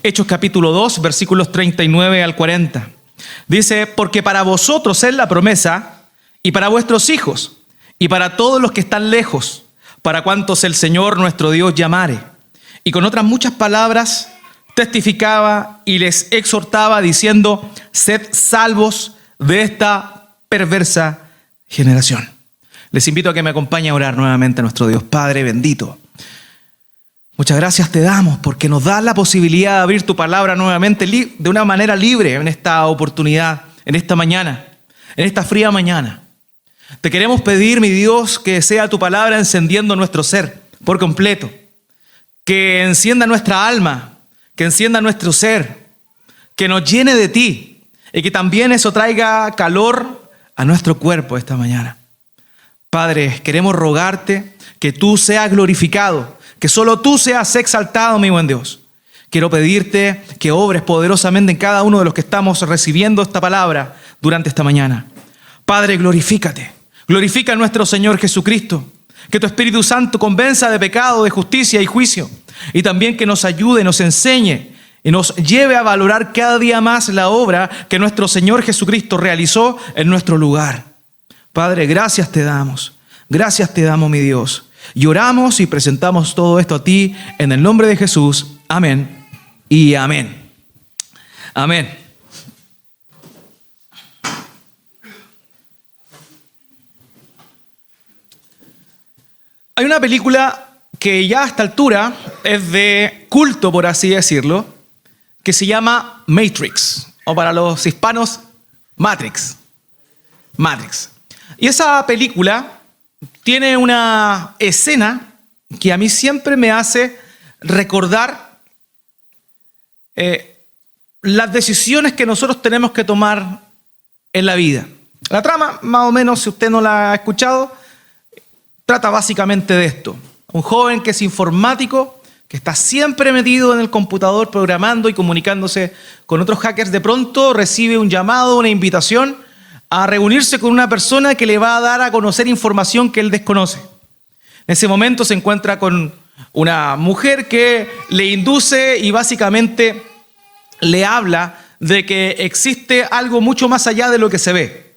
Hechos capítulo 2, versículos 39 al 40. Dice, porque para vosotros es la promesa, y para vuestros hijos, y para todos los que están lejos, para cuantos el Señor nuestro Dios llamare. Y con otras muchas palabras testificaba y les exhortaba diciendo, sed salvos de esta perversa generación. Les invito a que me acompañen a orar nuevamente a nuestro Dios. Padre bendito, muchas gracias te damos porque nos das la posibilidad de abrir tu palabra nuevamente de una manera libre en esta oportunidad, en esta mañana, en esta fría mañana. Te queremos pedir, mi Dios, que sea tu palabra encendiendo nuestro ser por completo, que encienda nuestra alma, que encienda nuestro ser, que nos llene de ti y que también eso traiga calor a nuestro cuerpo esta mañana. Padre, queremos rogarte que tú seas glorificado, que solo tú seas exaltado, mi buen Dios. Quiero pedirte que obres poderosamente en cada uno de los que estamos recibiendo esta palabra durante esta mañana. Padre, glorifícate. Glorifica a nuestro Señor Jesucristo. Que tu Espíritu Santo convenza de pecado, de justicia y juicio. Y también que nos ayude, nos enseñe y nos lleve a valorar cada día más la obra que nuestro Señor Jesucristo realizó en nuestro lugar. Padre, gracias te damos, mi Dios. Y oramos y presentamos todo esto a ti en el nombre de Jesús. Amén y amén. Amén. Hay una película que ya a esta altura es de culto, por así decirlo, que se llama Matrix, o para los hispanos, Matrix. Y esa película tiene una escena que a mí siempre me hace recordar las decisiones que nosotros tenemos que tomar en la vida. La trama, más o menos, si usted no la ha escuchado, trata básicamente de esto. Un joven que es informático, que está siempre metido en el computador programando y comunicándose con otros hackers, de pronto recibe un llamado, una invitación a reunirse con una persona que le va a dar a conocer información que él desconoce. En ese momento se encuentra con una mujer que le induce y básicamente le habla de que existe algo mucho más allá de lo que se ve.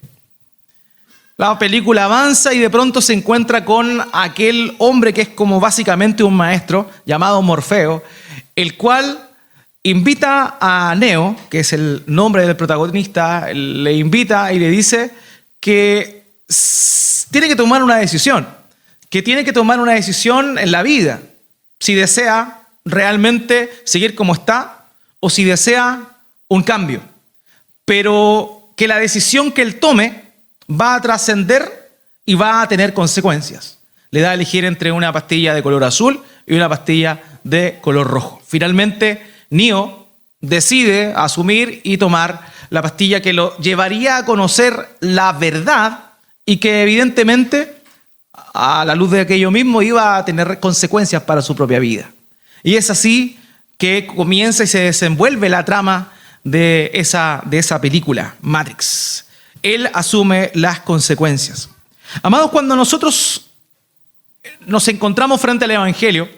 La película avanza y de pronto se encuentra con aquel hombre que es como básicamente un maestro llamado Morfeo, el cual invita a Neo, que es el nombre del protagonista, le invita y le dice que tiene que tomar una decisión, en la vida, si desea realmente seguir como está o si desea un cambio, pero que la decisión que él tome va a trascender y va a tener consecuencias. Le da a elegir entre una pastilla de color azul y una pastilla de color rojo. Finalmente, Neo decide asumir y tomar la pastilla que lo llevaría a conocer la verdad y que evidentemente, a la luz de aquello mismo, iba a tener consecuencias para su propia vida. Y es así que comienza y se desenvuelve la trama de esa película, Matrix. Él asume las consecuencias. Amados, cuando nosotros nos encontramos frente al Evangelio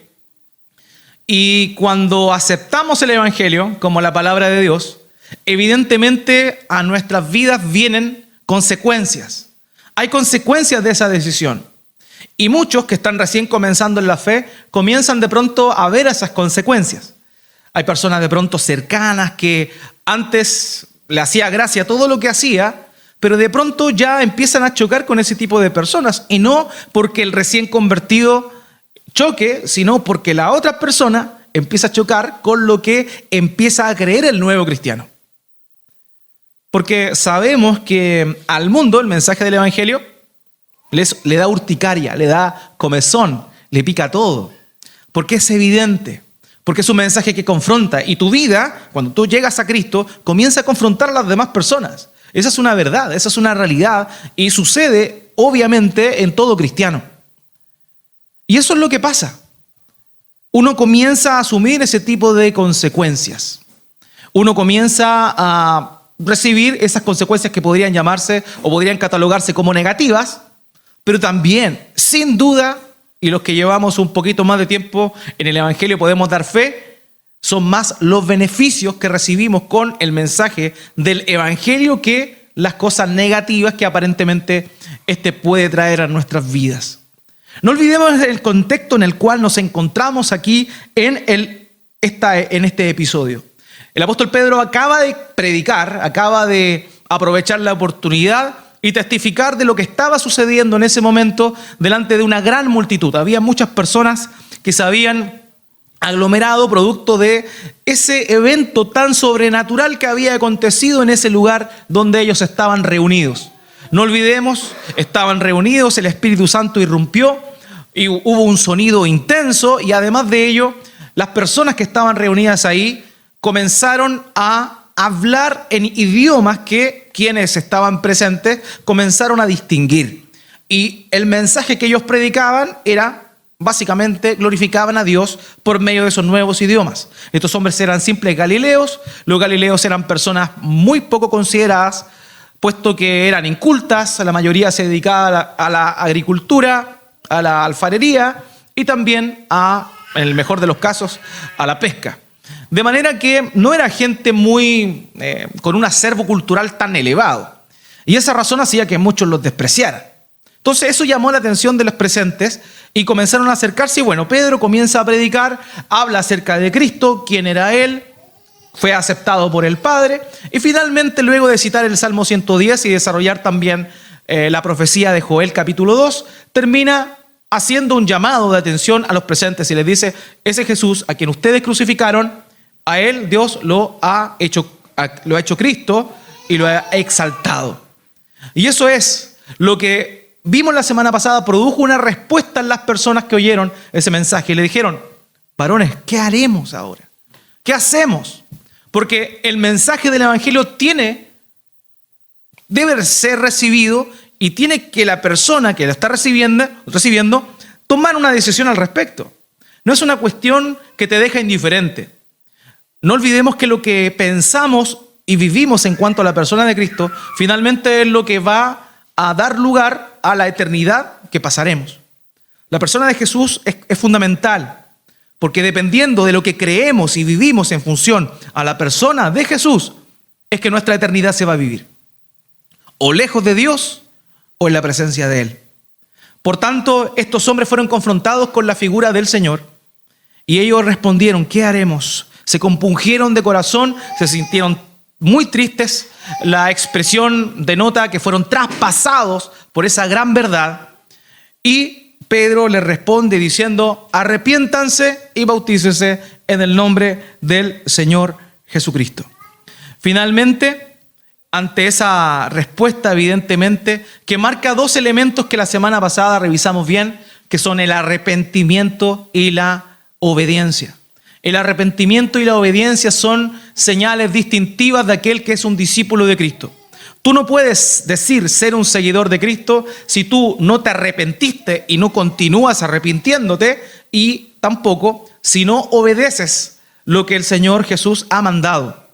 y cuando aceptamos el Evangelio como la palabra de Dios, evidentemente a nuestras vidas vienen consecuencias. Hay consecuencias de esa decisión. Y muchos que están recién comenzando en la fe comienzan de pronto a ver esas consecuencias. Hay personas de pronto cercanas que antes le hacía gracia todo lo que hacía, pero de pronto ya empiezan a chocar con ese tipo de personas. Y no porque el recién convertido choque, sino porque la otra persona empieza a chocar con lo que empieza a creer el nuevo cristiano. Porque sabemos que al mundo el mensaje del Evangelio le da urticaria, le da comezón, le pica todo. Porque es evidente, porque es un mensaje que confronta. Y tu vida, cuando tú llegas a Cristo, comienza a confrontar a las demás personas. Esa es una verdad, esa es una realidad y sucede obviamente en todo cristiano. Y eso es lo que pasa. Uno comienza a asumir ese tipo de consecuencias. Uno comienza a recibir esas consecuencias que podrían llamarse o podrían catalogarse como negativas, pero también, sin duda, y los que llevamos un poquito más de tiempo en el Evangelio podemos dar fe, Son más los beneficios que recibimos con el mensaje del Evangelio que las cosas negativas que aparentemente puede traer a nuestras vidas. No olvidemos el contexto en el cual nos encontramos aquí en este episodio. El apóstol Pedro acaba de predicar, acaba de aprovechar la oportunidad y testificar de lo que estaba sucediendo en ese momento delante de una gran multitud. Había muchas personas que se habían aglomerado producto de ese evento tan sobrenatural que había acontecido en ese lugar donde ellos estaban reunidos. No olvidemos, estaban reunidos, el Espíritu Santo irrumpió y hubo un sonido intenso, y además de ello, las personas que estaban reunidas ahí comenzaron a hablar en idiomas que quienes estaban presentes comenzaron a distinguir. Y el mensaje que ellos predicaban era, básicamente, glorificaban a Dios por medio de esos nuevos idiomas. Estos hombres eran simples galileos. Los galileos eran personas muy poco consideradas, puesto que eran incultas. La mayoría se dedicaba a la agricultura, a la alfarería y también en el mejor de los casos, a la pesca. De manera que no era gente muy con un acervo cultural tan elevado. Y esa razón hacía que muchos los despreciaran. Entonces eso llamó la atención de los presentes y comenzaron a acercarse. Y bueno, Pedro comienza a predicar, habla acerca de Cristo, quién era Él, fue aceptado por el Padre. Y finalmente, luego de citar el Salmo 110 y desarrollar también la profecía de Joel capítulo 2, termina haciendo un llamado de atención a los presentes y les dice: ese Jesús a quien ustedes crucificaron, a Él Dios lo ha hecho Cristo y lo ha exaltado. Y eso es lo que vimos la semana pasada, produjo una respuesta en las personas que oyeron ese mensaje y le dijeron: varones, ¿qué haremos ahora? ¿Qué hacemos? Porque el mensaje del Evangelio debe ser recibido y tiene que la persona que la está recibiendo tomar una decisión al respecto. No es una cuestión que te deja indiferente. No olvidemos que lo que pensamos y vivimos en cuanto a la persona de Cristo finalmente es lo que va a dar lugar a la eternidad que pasaremos. La persona de Jesús es fundamental, porque dependiendo de lo que creemos y vivimos en función a la persona de Jesús, es que nuestra eternidad se va a vivir, o lejos de Dios o en la presencia de Él. Por tanto, estos hombres fueron confrontados con la figura del Señor y ellos respondieron: ¿qué haremos? Se compungieron de corazón, se sintieron muy tristes. La expresión denota que fueron traspasados por esa gran verdad. Y Pedro les responde diciendo: arrepiéntanse y bautícense en el nombre del Señor Jesucristo. Finalmente, ante esa respuesta, evidentemente, que marca dos elementos que la semana pasada revisamos bien, que son el arrepentimiento y la obediencia. El arrepentimiento y la obediencia son señales distintivas de aquel que es un discípulo de Cristo. Tú no puedes decir ser un seguidor de Cristo si tú no te arrepentiste y no continúas arrepintiéndote, y tampoco si no obedeces lo que el Señor Jesús ha mandado.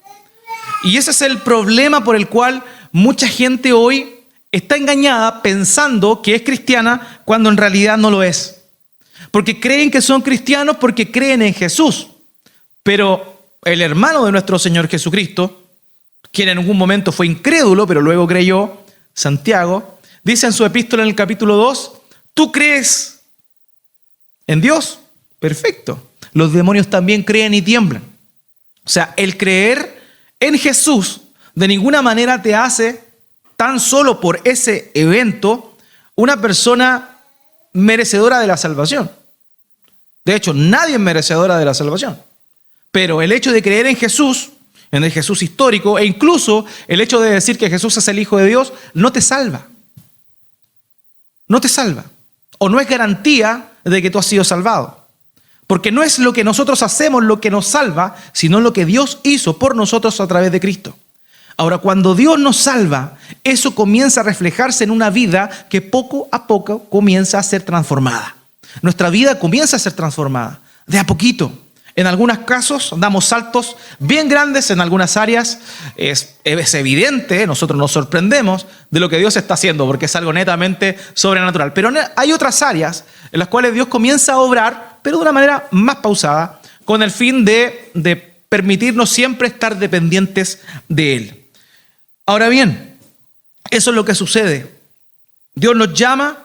Y ese es el problema por el cual mucha gente hoy está engañada pensando que es cristiana cuando en realidad no lo es. Porque creen que son cristianos porque creen en Jesús. Pero el hermano de nuestro Señor Jesucristo, quien en algún momento fue incrédulo, pero luego creyó, Santiago, dice en su epístola en el capítulo 2, ¿tú crees en Dios? Perfecto. Los demonios también creen y tiemblan. O sea, el creer en Jesús de ninguna manera te hace, tan solo por ese evento, una persona merecedora de la salvación. De hecho, nadie es merecedora de la salvación. Pero el hecho de creer en Jesús, en el Jesús histórico, e incluso el hecho de decir que Jesús es el Hijo de Dios, no te salva. No te salva. O no es garantía de que tú has sido salvado. Porque no es lo que nosotros hacemos lo que nos salva, sino lo que Dios hizo por nosotros a través de Cristo. Ahora, cuando Dios nos salva, eso comienza a reflejarse en una vida que poco a poco comienza a ser transformada. Nuestra vida comienza a ser transformada, de a poquito. En algunos casos damos saltos bien grandes en algunas áreas. Es evidente, nosotros nos sorprendemos de lo que Dios está haciendo porque es algo netamente sobrenatural. Pero hay otras áreas en las cuales Dios comienza a obrar, pero de una manera más pausada, con el fin de permitirnos siempre estar dependientes de Él. Ahora bien, eso es lo que sucede. Dios nos llama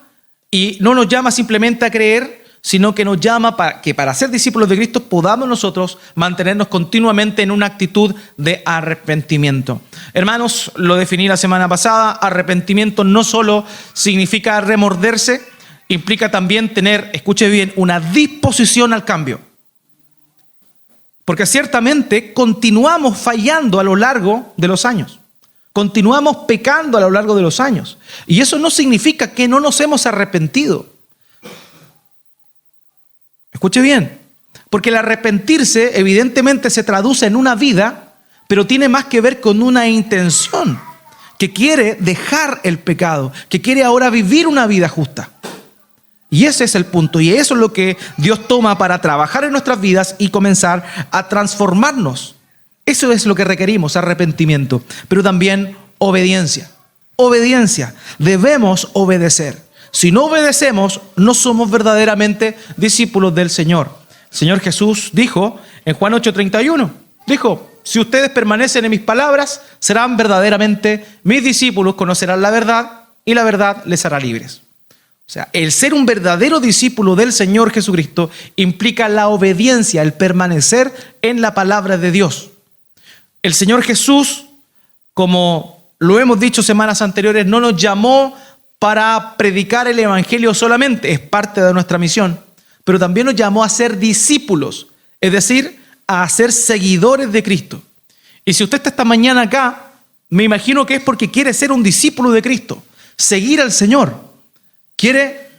y no nos llama simplemente a creer, sino que nos llama para que para ser discípulos de Cristo podamos nosotros mantenernos continuamente en una actitud de arrepentimiento. Hermanos, lo definí la semana pasada, arrepentimiento no solo significa remorderse, implica también tener, escuche bien, una disposición al cambio. Porque ciertamente continuamos fallando a lo largo de los años. Continuamos pecando a lo largo de los años. Y eso no significa que no nos hemos arrepentido. Escuche bien, porque el arrepentirse evidentemente se traduce en una vida, pero tiene más que ver con una intención, que quiere dejar el pecado, que quiere ahora vivir una vida justa. Y ese es el punto, y eso es lo que Dios toma para trabajar en nuestras vidas y comenzar a transformarnos. Eso es lo que requerimos, arrepentimiento, pero también obediencia. Obediencia, debemos obedecer. Si no obedecemos, no somos verdaderamente discípulos del Señor. El Señor Jesús dijo en Juan 8:31, dijo, si ustedes permanecen en mis palabras, serán verdaderamente mis discípulos, conocerán la verdad y la verdad les hará libres. O sea, el ser un verdadero discípulo del Señor Jesucristo implica la obediencia, el permanecer en la palabra de Dios. El Señor Jesús, como lo hemos dicho semanas anteriores, no nos llamó para predicar el evangelio solamente, es parte de nuestra misión, pero también nos llamó a ser discípulos, es decir, a ser seguidores de Cristo. Y si usted está esta mañana acá, me imagino que es porque quiere ser un discípulo de Cristo, seguir al Señor, quiere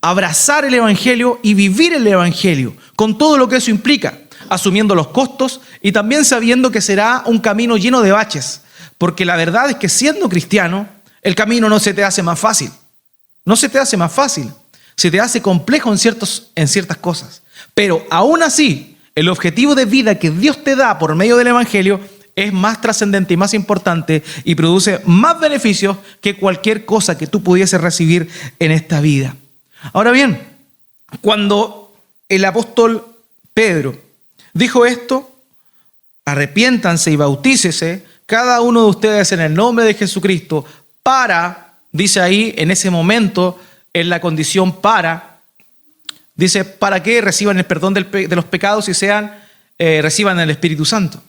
abrazar el evangelio y vivir el evangelio, con todo lo que eso implica, asumiendo los costos y también sabiendo que será un camino lleno de baches, porque la verdad es que siendo cristiano, el camino no se te hace más fácil. No se te hace más fácil. Se te hace complejo en ciertas cosas. Pero aún así, el objetivo de vida que Dios te da por medio del evangelio es más trascendente y más importante y produce más beneficios que cualquier cosa que tú pudieses recibir en esta vida. Ahora bien, cuando el apóstol Pedro dijo esto, arrepiéntanse y bautícese cada uno de ustedes en el nombre de Jesucristo para, dice ahí en ese momento, en la condición para, dice, para que reciban el perdón de los pecados y reciban el Espíritu Santo.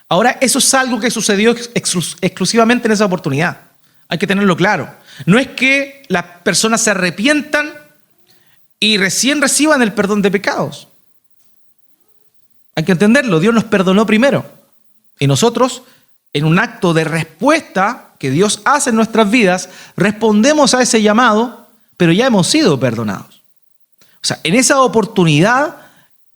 Ahora, eso es algo que sucedió exclusivamente en esa oportunidad. Hay que tenerlo claro. No es que las personas se arrepientan y recién reciban el perdón de pecados. Hay que entenderlo. Dios nos perdonó primero. Y nosotros, en un acto de respuesta que Dios hace en nuestras vidas, respondemos a ese llamado, pero ya hemos sido perdonados. O sea, en esa oportunidad,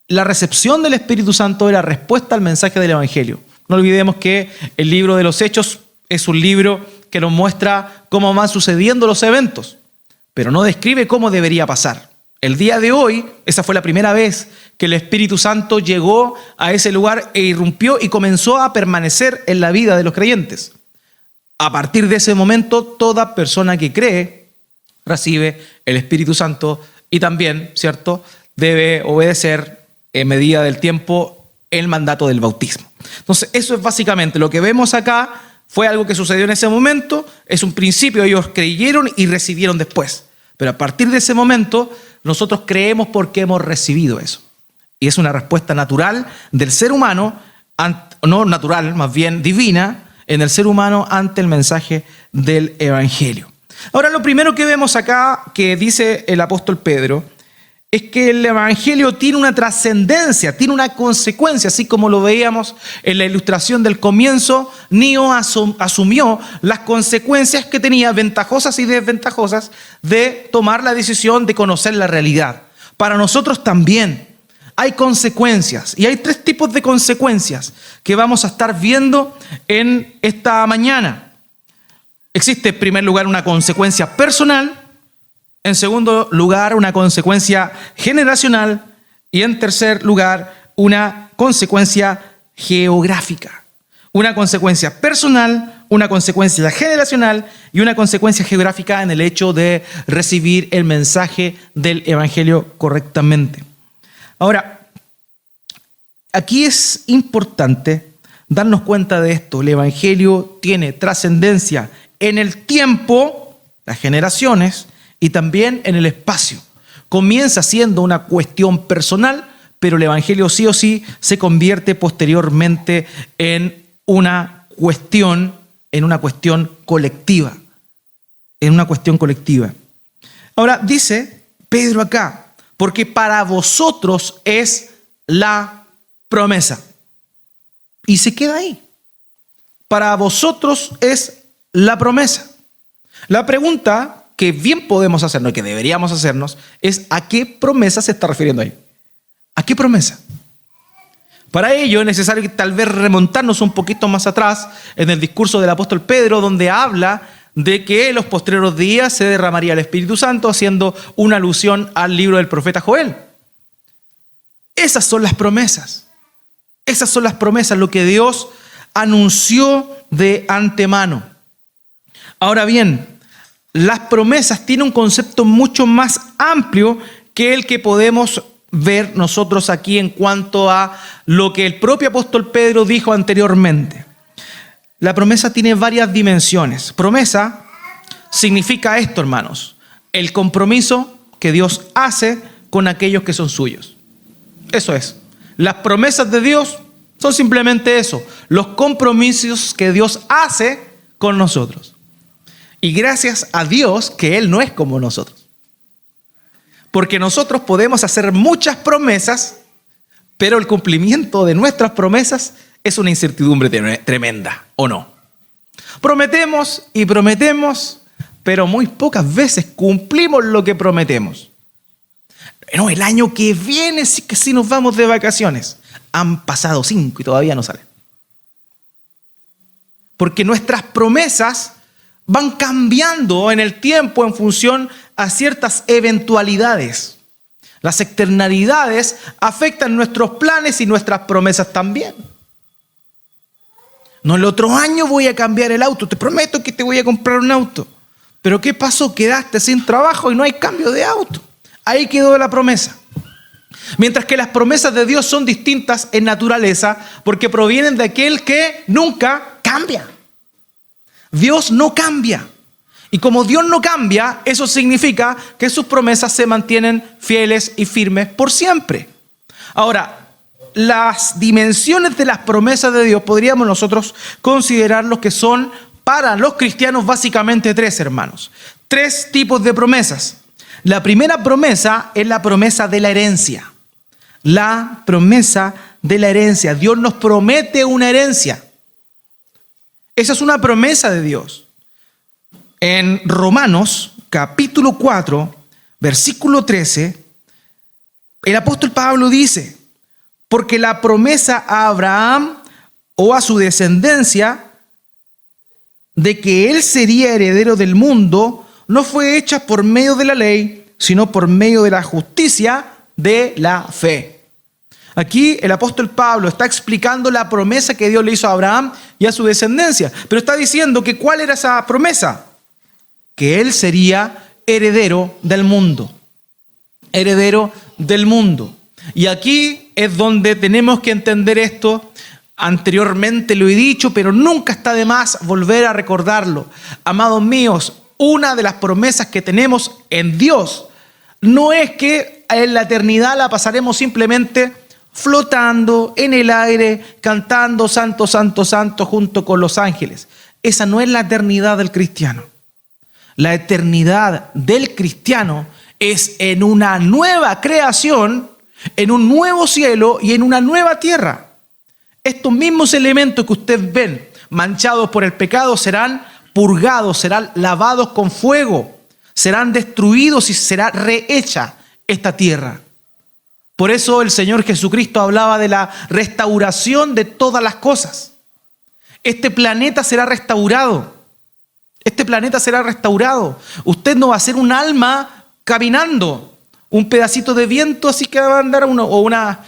la recepción del Espíritu Santo era respuesta al mensaje del Evangelio. No olvidemos que el libro de los Hechos es un libro que nos muestra cómo van sucediendo los eventos, pero no describe cómo debería pasar. El día de hoy, esa fue la primera vez que el Espíritu Santo llegó a ese lugar e irrumpió y comenzó a permanecer en la vida de los creyentes. A partir de ese momento, toda persona que cree recibe el Espíritu Santo y también, ¿cierto?, debe obedecer en medida del tiempo el mandato del bautismo. Entonces, eso es básicamente lo que vemos acá. Fue algo que sucedió en ese momento, es un principio, ellos creyeron y recibieron después. Pero a partir de ese momento, nosotros creemos porque hemos recibido eso. Y es una respuesta natural del ser humano, no natural, más bien divina, en el ser humano ante el mensaje del Evangelio. Ahora, lo primero que vemos acá, que dice el apóstol Pedro, es que el Evangelio tiene una trascendencia, tiene una consecuencia, así como lo veíamos en la ilustración del comienzo. Nio asumió las consecuencias que tenía, ventajosas y desventajosas, de tomar la decisión de conocer la realidad. Para nosotros también hay consecuencias, y hay 3 tipos de consecuencias que vamos a estar viendo en esta mañana. Existe en primer lugar una consecuencia personal, en segundo lugar una consecuencia generacional y en tercer lugar una consecuencia geográfica. Una consecuencia personal, una consecuencia generacional y una consecuencia geográfica en el hecho de recibir el mensaje del Evangelio correctamente. Ahora, aquí es importante darnos cuenta de esto. El Evangelio tiene trascendencia en el tiempo, las generaciones, y también en el espacio. Comienza siendo una cuestión personal, pero el Evangelio sí o sí se convierte posteriormente en una cuestión colectiva. En una cuestión colectiva. Ahora dice Pedro acá, porque para vosotros es la promesa. Y se queda ahí. Para vosotros es la promesa. La pregunta que bien podemos hacernos, que deberíamos hacernos, es ¿a qué promesa se está refiriendo ahí? ¿A qué promesa? Para ello es necesario que tal vez remontarnos un poquito más atrás en el discurso del apóstol Pedro, donde habla de que en los postreros días se derramaría el Espíritu Santo, haciendo una alusión al libro del profeta Joel. Esas son las promesas. Esas son las promesas, lo que Dios anunció de antemano. Ahora bien, las promesas tienen un concepto mucho más amplio que el que podemos ver nosotros aquí en cuanto a lo que el propio apóstol Pedro dijo anteriormente. La promesa tiene varias dimensiones. Promesa significa esto, hermanos: el compromiso que Dios hace con aquellos que son suyos. Eso es. Las promesas de Dios son simplemente eso, los compromisos que Dios hace con nosotros. Y gracias a Dios que Él no es como nosotros. Porque nosotros podemos hacer muchas promesas, pero el cumplimiento de nuestras promesas es una incertidumbre tremenda, ¿o no? Prometemos y prometemos, pero muy pocas veces cumplimos lo que prometemos. No, el año que viene sí que sí nos vamos de vacaciones. Han pasado 5 y todavía no salen. Porque nuestras promesas van cambiando en el tiempo en función a ciertas eventualidades. Las externalidades afectan nuestros planes y nuestras promesas también. No, el otro año voy a cambiar el auto, te prometo que te voy a comprar un auto. Pero ¿qué pasó? Quedaste sin trabajo y no hay cambio de auto. Ahí quedó la promesa. Mientras que las promesas de Dios son distintas en naturaleza porque provienen de aquel que nunca cambia. Dios no cambia. Y como Dios no cambia, eso significa que sus promesas se mantienen fieles y firmes por siempre. Ahora, las dimensiones de las promesas de Dios podríamos nosotros considerar lo que son para los cristianos básicamente 3, hermanos. 3 tipos de promesas. La primera promesa es la promesa de la herencia. La promesa de la herencia. Dios nos promete una herencia. Esa es una promesa de Dios. En Romanos, capítulo 4, versículo 13, el apóstol Pablo dice: porque la promesa a Abraham o a su descendencia de que él sería heredero del mundo no fue hecha por medio de la ley, sino por medio de la justicia de la fe. Aquí el apóstol Pablo está explicando la promesa que Dios le hizo a Abraham y a su descendencia, pero está diciendo que ¿cuál era esa promesa? Que él sería heredero del mundo. Heredero del mundo. Y aquí es donde tenemos que entender esto. Anteriormente lo he dicho, pero nunca está de más volver a recordarlo. Amados míos, una de las promesas que tenemos en Dios no es que en la eternidad la pasaremos simplemente flotando en el aire, cantando santo, santo, santo junto con los ángeles. Esa no es la eternidad del cristiano. La eternidad del cristiano es en una nueva creación, en un nuevo cielo y en una nueva tierra. Estos mismos elementos que ustedes ven manchados por el pecado serán purgados, serán lavados con fuego, serán destruidos y será rehecha esta tierra. Por eso el Señor Jesucristo hablaba de la restauración de todas las cosas. Este planeta será restaurado. Este planeta será restaurado. Usted no va a ser un alma caminando, un pedacito de viento así que va a andar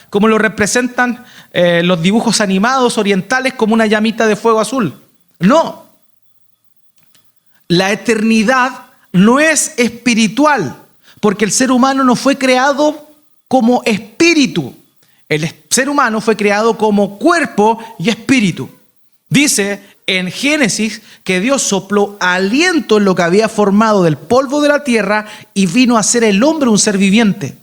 como lo representan los dibujos animados orientales, como una llamita de fuego azul. No. La eternidad no es espiritual, porque el ser humano no fue creado como espíritu. El ser humano fue creado como cuerpo y espíritu. Dice en Génesis que Dios sopló aliento en lo que había formado del polvo de la tierra y vino a ser el hombre un ser viviente.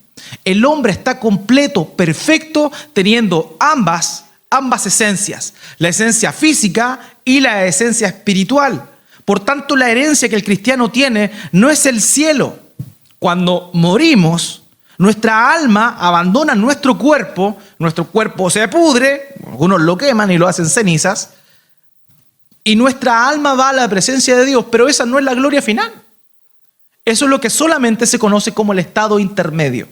El hombre está completo, perfecto, teniendo ambas esencias, la esencia física y la esencia espiritual. Por tanto, la herencia que el cristiano tiene no es el cielo. Cuando morimos, nuestra alma abandona nuestro cuerpo se pudre, algunos lo queman y lo hacen cenizas, y nuestra alma va a la presencia de Dios, pero esa no es la gloria final. Eso es lo que solamente se conoce como el estado intermedio.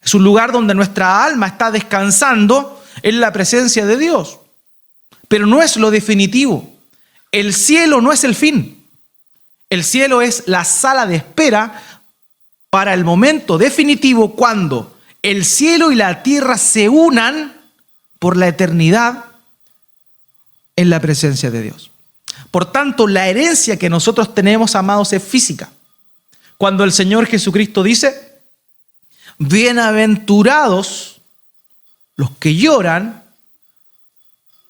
Es un lugar donde nuestra alma está descansando en la presencia de Dios, pero no es lo definitivo. El cielo no es el fin. El cielo es la sala de espera para el momento definitivo cuando el cielo y la tierra se unan por la eternidad en la presencia de Dios. Por tanto, la herencia que nosotros tenemos, amados, es física. Cuando el Señor Jesucristo dice: bienaventurados los que lloran,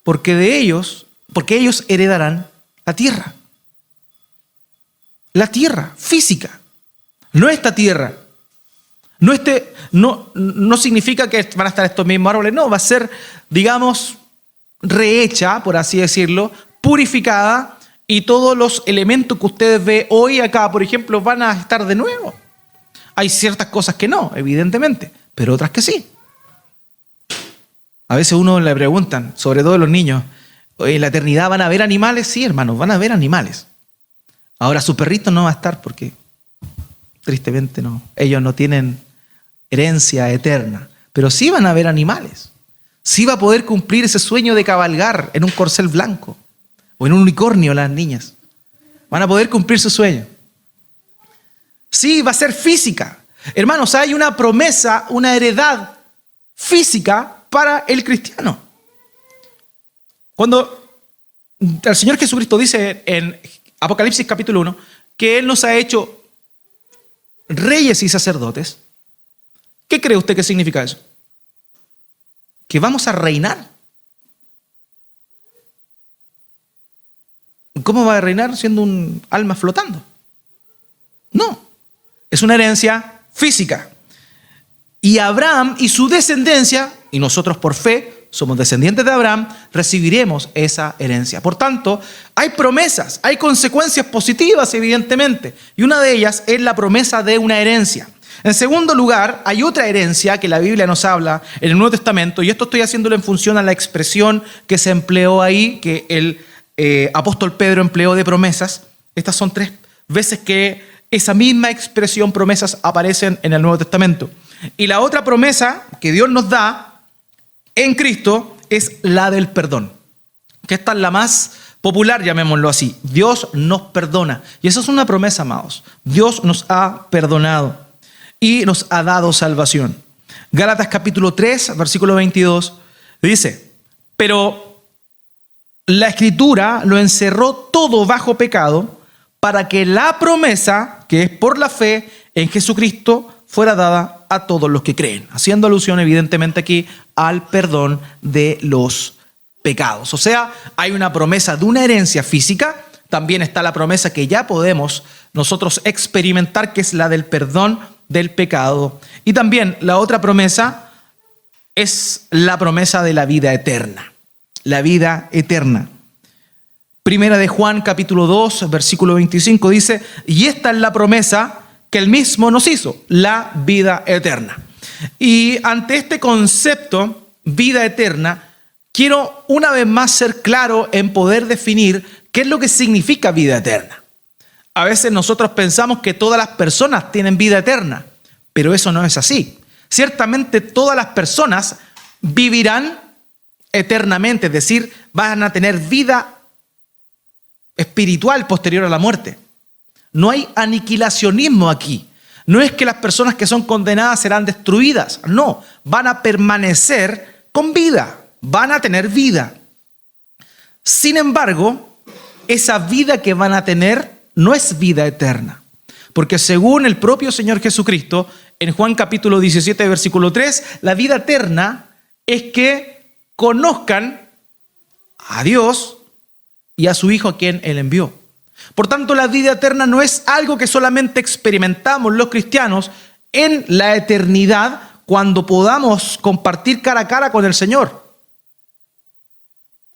porque ellos heredarán la tierra. La tierra física, no esta tierra. No significa que van a estar estos mismos árboles, no, va a ser, digamos, rehecha, por así decirlo, purificada, y todos los elementos que ustedes ven hoy acá, por ejemplo, van a estar de nuevo. Hay ciertas cosas que no, evidentemente, pero otras que sí. A veces uno le preguntan, sobre todo los niños: ¿en la eternidad van a haber animales? Sí, hermanos, van a haber animales. Ahora su perrito no va a estar porque tristemente no. Ellos no tienen herencia eterna, pero sí van a haber animales. Sí va a poder cumplir ese sueño de cabalgar en un corcel blanco o en un unicornio las niñas. Van a poder cumplir su sueño. Sí, va a ser física. Hermanos, hay una promesa, una heredad física para el cristiano. Cuando el Señor Jesucristo dice en Apocalipsis capítulo 1 que Él nos ha hecho reyes y sacerdotes, ¿qué cree usted que significa eso? ¿Que vamos a reinar? ¿Cómo va a reinar siendo un alma flotando? No, es una herencia física. Y Abraham y su descendencia, y nosotros por fe somos descendientes de Abraham, recibiremos esa herencia. Por tanto, hay promesas, hay consecuencias positivas, evidentemente, y una de ellas es la promesa de una herencia. En segundo lugar, hay otra herencia que la Biblia nos habla en el Nuevo Testamento, y esto estoy haciéndolo en función a la expresión que se empleó ahí, que el apóstol Pedro empleó de promesas. Estas son 3 veces que esa misma expresión, promesas, aparecen en el Nuevo Testamento. Y la otra promesa que Dios nos da en Cristo es la del perdón, que esta es la más popular, llamémoslo así. Dios nos perdona. Y eso es una promesa, amados. Dios nos ha perdonado y nos ha dado salvación. Gálatas capítulo 3, versículo 22, dice: pero la Escritura lo encerró todo bajo pecado, para que la promesa, que es por la fe en Jesucristo, fuera dada a todos los que creen. Haciendo alusión, evidentemente, aquí al perdón de los pecados. O sea, hay una promesa de una herencia física. También está la promesa que ya podemos nosotros experimentar, que es la del perdón del pecado. Y también la otra promesa es la promesa de la vida eterna. La vida eterna. Primera de Juan capítulo 2, versículo 25 dice: y esta es la promesa que Él mismo nos hizo, la vida eterna. Y ante este concepto, vida eterna, quiero una vez más ser claro en poder definir qué es lo que significa vida eterna. A veces nosotros pensamos que todas las personas tienen vida eterna, pero eso no es así. Ciertamente todas las personas vivirán eternamente, es decir, van a tener vida espiritual posterior a la muerte. No hay aniquilacionismo aquí. No es que las personas que son condenadas serán destruidas. No, van a permanecer con vida, van a tener vida. Sin embargo, esa vida que van a tener no es vida eterna. Porque según el propio Señor Jesucristo, en Juan capítulo 17, versículo 3, la vida eterna es que conozcan a Dios y a su Hijo a quien Él envió. Por tanto, la vida eterna no es algo que solamente experimentamos los cristianos en la eternidad cuando podamos compartir cara a cara con el Señor.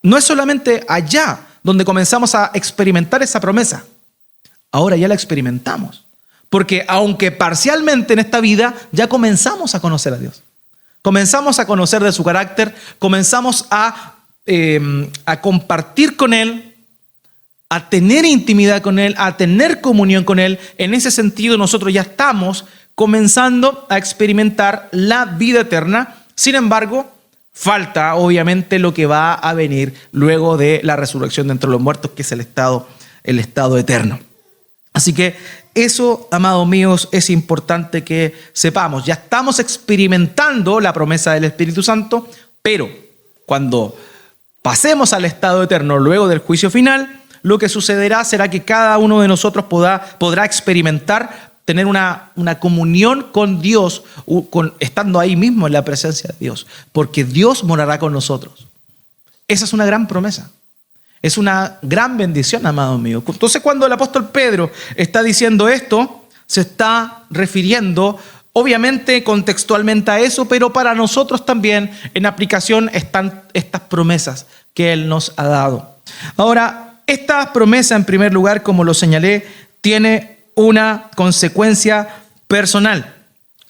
No es solamente allá donde comenzamos a experimentar esa promesa. Ahora ya la experimentamos. Porque aunque parcialmente en esta vida, ya comenzamos a conocer a Dios. Comenzamos a conocer de su carácter, comenzamos a compartir con Él, a tener intimidad con Él, a tener comunión con Él. En ese sentido, nosotros ya estamos comenzando a experimentar la vida eterna. Sin embargo, falta obviamente lo que va a venir luego de la resurrección de entre los muertos, que es el estado eterno. Así que eso, amados míos, es importante que sepamos. Ya estamos experimentando la promesa del Espíritu Santo, pero cuando pasemos al estado eterno luego del juicio final, lo que sucederá será que cada uno de nosotros podrá experimentar, tener una comunión con Dios, estando ahí mismo en la presencia de Dios, porque Dios morará con nosotros. Esa es una gran promesa. Es una gran bendición, amado mío. Entonces, cuando el apóstol Pedro está diciendo esto, se está refiriendo, obviamente, contextualmente a eso, pero para nosotros también en aplicación están estas promesas que Él nos ha dado. Ahora, esta promesa, en primer lugar, como lo señalé, tiene una consecuencia personal.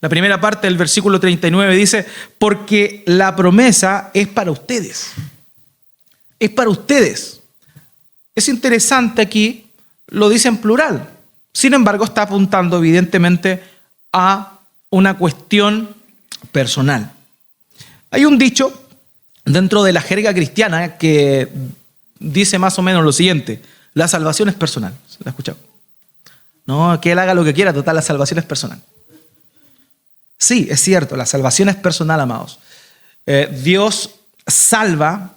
La primera parte del versículo 39 dice, porque la promesa es para ustedes. Es para ustedes. Es interesante aquí, lo dice en plural. Sin embargo, está apuntando evidentemente a una cuestión personal. Hay un dicho dentro de la jerga cristiana que dice más o menos lo siguiente: la salvación es personal. ¿Se la ha escuchado? No, que Él haga lo que quiera, total, la salvación es personal. Sí, es cierto, la salvación es personal, amados. Dios salva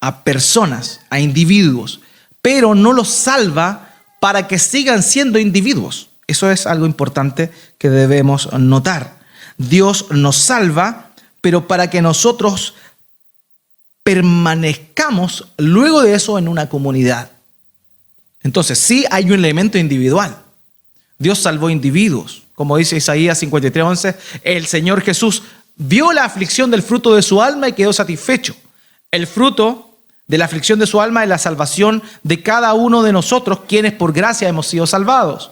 a personas, a individuos, pero no los salva para que sigan siendo individuos. Eso es algo importante que debemos notar. Dios nos salva, pero para que nosotros permanezcamos luego de eso en una comunidad. Entonces, sí hay un elemento individual. Dios salvó individuos. Como dice Isaías 53:11, el Señor Jesús vio la aflicción del fruto de su alma y quedó satisfecho. El fruto de la aflicción de su alma es la salvación de cada uno de nosotros, quienes por gracia hemos sido salvados.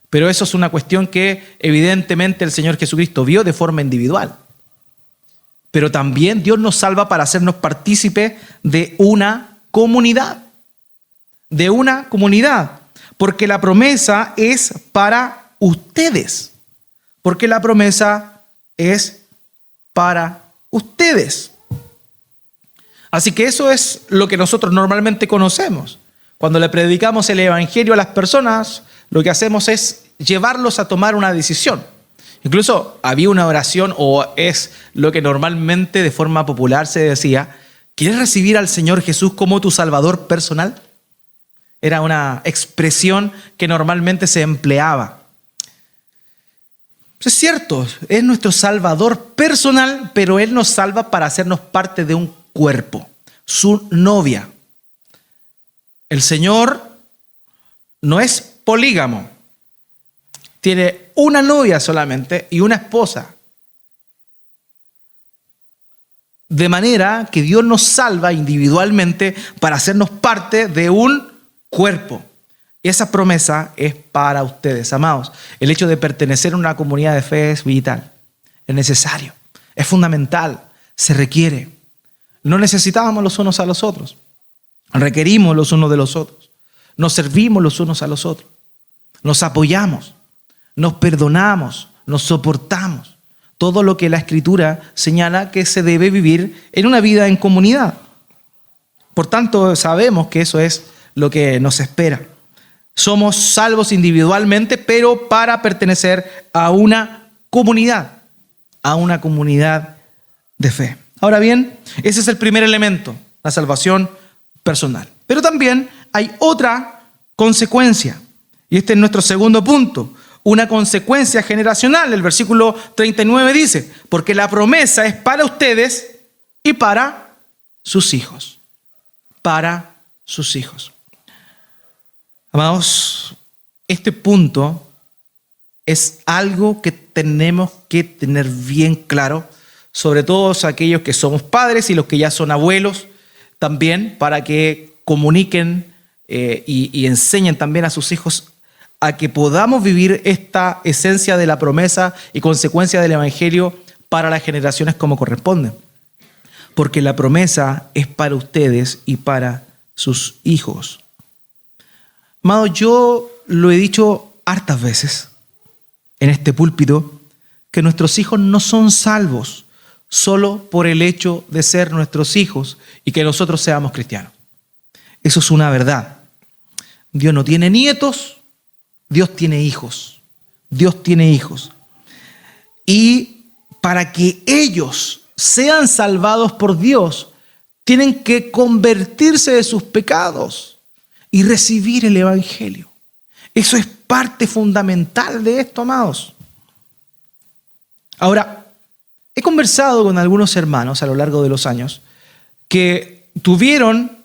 Pero eso es una cuestión que evidentemente el Señor Jesucristo vio de forma individual. Pero también Dios nos salva para hacernos partícipes de una comunidad. De una comunidad. Porque la promesa es para ustedes. Porque la promesa es para ustedes. Así que eso es lo que nosotros normalmente conocemos. Cuando le predicamos el evangelio a las personas, lo que hacemos es llevarlos a tomar una decisión. Incluso había una oración, o es lo que normalmente de forma popular se decía: ¿quieres recibir al Señor Jesús como tu Salvador personal? Era una expresión que normalmente se empleaba. Es cierto, es nuestro Salvador personal, pero Él nos salva para hacernos parte de un cuerpo, su novia. El Señor no es polígamo. Tiene una novia solamente y una esposa. De manera que Dios nos salva individualmente para hacernos parte de un cuerpo. Esa promesa es para ustedes, amados. El hecho de pertenecer a una comunidad de fe es vital, es necesario, es fundamental, se requiere. No necesitábamos los unos a los otros. Requerimos los unos de los otros. Nos servimos los unos a los otros. Nos apoyamos, nos perdonamos, nos soportamos. Todo lo que la Escritura señala que se debe vivir en una vida en comunidad. Por tanto, sabemos que eso es lo que nos espera. Somos salvos individualmente, pero para pertenecer a una comunidad de fe. Ahora bien, ese es el primer elemento, la salvación personal. Pero también hay otra consecuencia, y este es nuestro segundo punto, una consecuencia generacional. El versículo 39 dice: porque la promesa es para ustedes y para sus hijos. Para sus hijos. Amados, este punto es algo que tenemos que tener bien claro, sobre todo aquellos que somos padres y los que ya son abuelos también, para que comuniquen y enseñen también a sus hijos a que podamos vivir esta esencia de la promesa y consecuencia del Evangelio para las generaciones como corresponde. Porque la promesa es para ustedes y para sus hijos. Amado, yo lo he dicho hartas veces en este púlpito, que nuestros hijos no son salvos solo por el hecho de ser nuestros hijos y que nosotros seamos cristianos. Eso es una verdad. Dios no tiene nietos, Dios tiene hijos. Dios tiene hijos. Y para que ellos sean salvados por Dios, tienen que convertirse de sus pecados y recibir el Evangelio. Eso es parte fundamental de esto, amados. Ahora, he conversado con algunos hermanos a lo largo de los años que tuvieron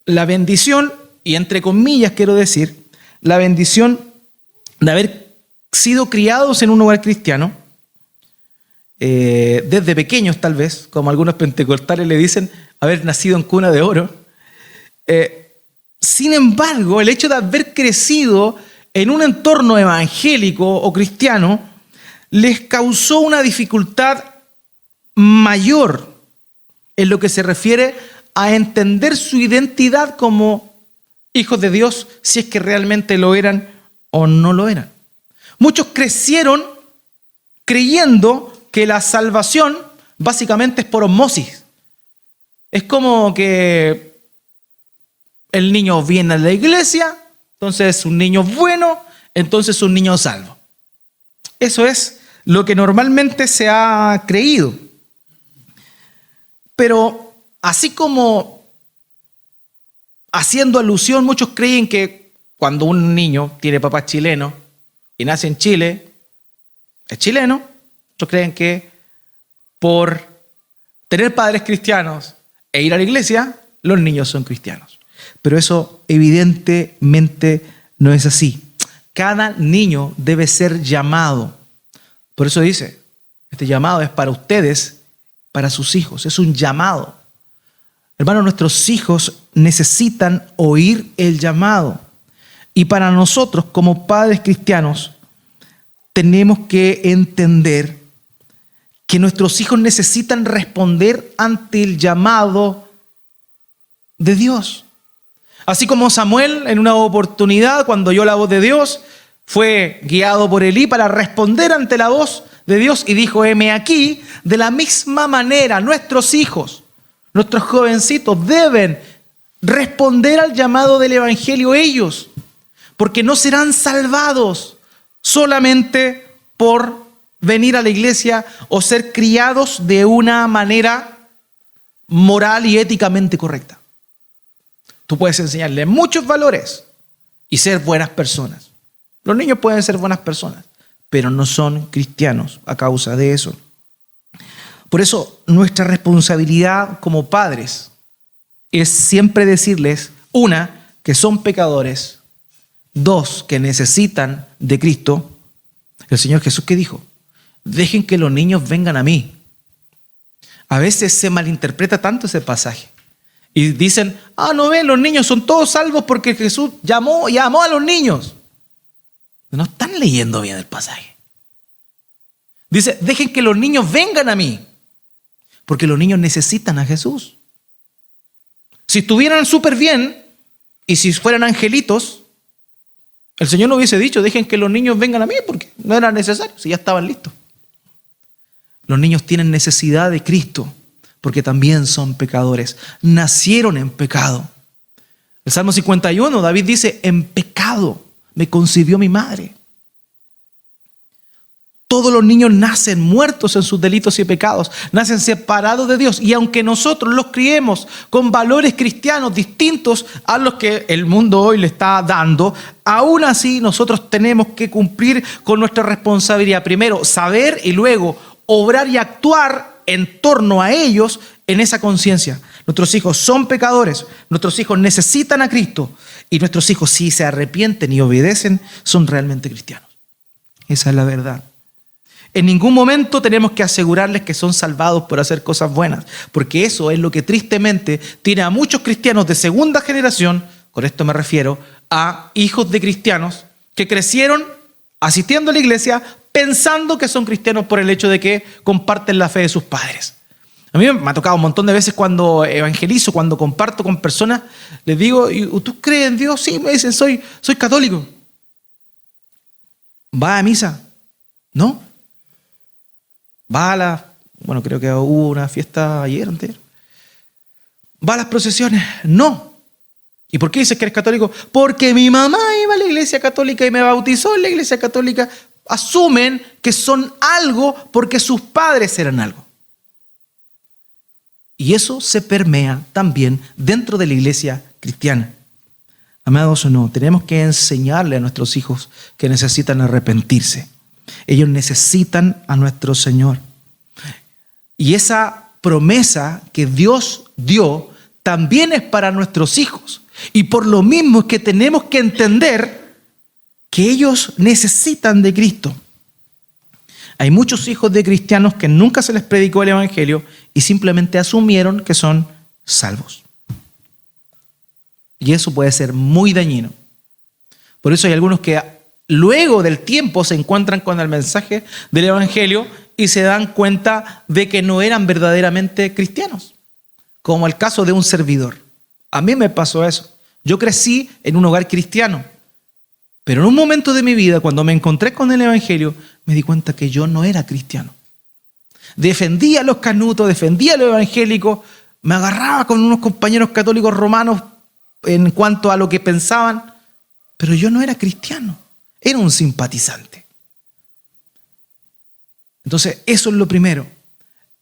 la bendición, y entre comillas quiero decir, la bendición de haber sido criados en un hogar cristiano, desde pequeños tal vez, como algunos pentecostales le dicen, haber nacido en cuna de oro. Sin embargo, el hecho de haber crecido en un entorno evangélico o cristiano les causó una dificultad mayor en lo que se refiere a entender su identidad como hijos de Dios, si es que realmente lo eran o no lo eran. Muchos crecieron creyendo que la salvación básicamente es por osmosis. Es como que el niño viene a la iglesia, entonces es un niño bueno, entonces es un niño salvo. Eso es lo que normalmente se ha creído. Pero así como haciendo alusión, muchos creen que cuando un niño tiene papás chilenos y nace en Chile, es chileno. Otros creen que por tener padres cristianos e ir a la iglesia, los niños son cristianos. Pero eso evidentemente no es así. Cada niño debe ser llamado. Por eso dice, este llamado es para ustedes, para sus hijos. Es un llamado. Hermanos, nuestros hijos necesitan oír el llamado. Y para nosotros, como padres cristianos, tenemos que entender que nuestros hijos necesitan responder ante el llamado de Dios. Así como Samuel, en una oportunidad, cuando oyó la voz de Dios, fue guiado por Elí para responder ante la voz de Dios y dijo: heme aquí. De la misma manera, nuestros hijos, nuestros jovencitos deben responder al llamado del Evangelio ellos, porque no serán salvados solamente por venir a la iglesia o ser criados de una manera moral y éticamente correcta. Tú puedes enseñarles muchos valores y ser buenas personas. Los niños pueden ser buenas personas, pero no son cristianos a causa de eso. Por eso, nuestra responsabilidad como padres es siempre decirles, una, que son pecadores, dos, que necesitan de Cristo. El Señor Jesús, ¿qué dijo? Dejen que los niños vengan a mí. A veces se malinterpreta tanto ese pasaje. Y dicen, no ven, los niños son todos salvos porque Jesús llamó a los niños. No están leyendo bien el pasaje. Dice, dejen que los niños vengan a mí. Porque los niños necesitan a Jesús. Si estuvieran súper bien y si fueran angelitos, el Señor no hubiese dicho, dejen que los niños vengan a mí, porque no era necesario, si ya estaban listos. Los niños tienen necesidad de Cristo, porque también son pecadores. Nacieron en pecado. El Salmo 51, David dice, en pecado me concibió mi madre. Todos los niños nacen muertos en sus delitos y pecados, nacen separados de Dios. Y aunque nosotros los criemos con valores cristianos distintos a los que el mundo hoy le está dando, aún así nosotros tenemos que cumplir con nuestra responsabilidad. Primero, saber y luego obrar y actuar en torno a ellos en esa conciencia. Nuestros hijos son pecadores, nuestros hijos necesitan a Cristo y nuestros hijos, si se arrepienten y obedecen, son realmente cristianos. Esa es la verdad. En ningún momento tenemos que asegurarles que son salvados por hacer cosas buenas, porque eso es lo que tristemente tiene a muchos cristianos de segunda generación, con esto me refiero a hijos de cristianos que crecieron asistiendo a la iglesia pensando que son cristianos por el hecho de que comparten la fe de sus padres. A mí me ha tocado un montón de veces cuando evangelizo, cuando comparto con personas, les digo, ¿tú crees en Dios? Sí, me dicen, soy católico. ¿Va a misa? ¿No? ¿Va a bueno, creo que hubo una fiesta ayer, antes. ¿Va a las procesiones? No. ¿Y por qué dices que eres católico? Porque mi mamá iba a la iglesia católica y me bautizó en la iglesia católica. Asumen que son algo porque sus padres eran algo. Y eso se permea también dentro de la iglesia cristiana. Amados o no, tenemos que enseñarle a nuestros hijos que necesitan arrepentirse. Ellos necesitan a nuestro Señor. Y esa promesa que Dios dio también es para nuestros hijos. Y por lo mismo es que tenemos que entender que ellos necesitan de Cristo. Hay muchos hijos de cristianos que nunca se les predicó el evangelio y simplemente asumieron que son salvos. Y eso puede ser muy dañino. Por eso hay algunos que luego del tiempo se encuentran con el mensaje del evangelio y se dan cuenta de que no eran verdaderamente cristianos. Como el caso de un servidor. A mí me pasó eso. Yo crecí en un hogar cristiano. Pero en un momento de mi vida, cuando me encontré con el evangelio, me di cuenta que yo no era cristiano. Defendía a los canutos, defendía a los evangélicos, me agarraba con unos compañeros católicos romanos en cuanto a lo que pensaban, pero yo no era cristiano, era un simpatizante. Entonces, eso es lo primero.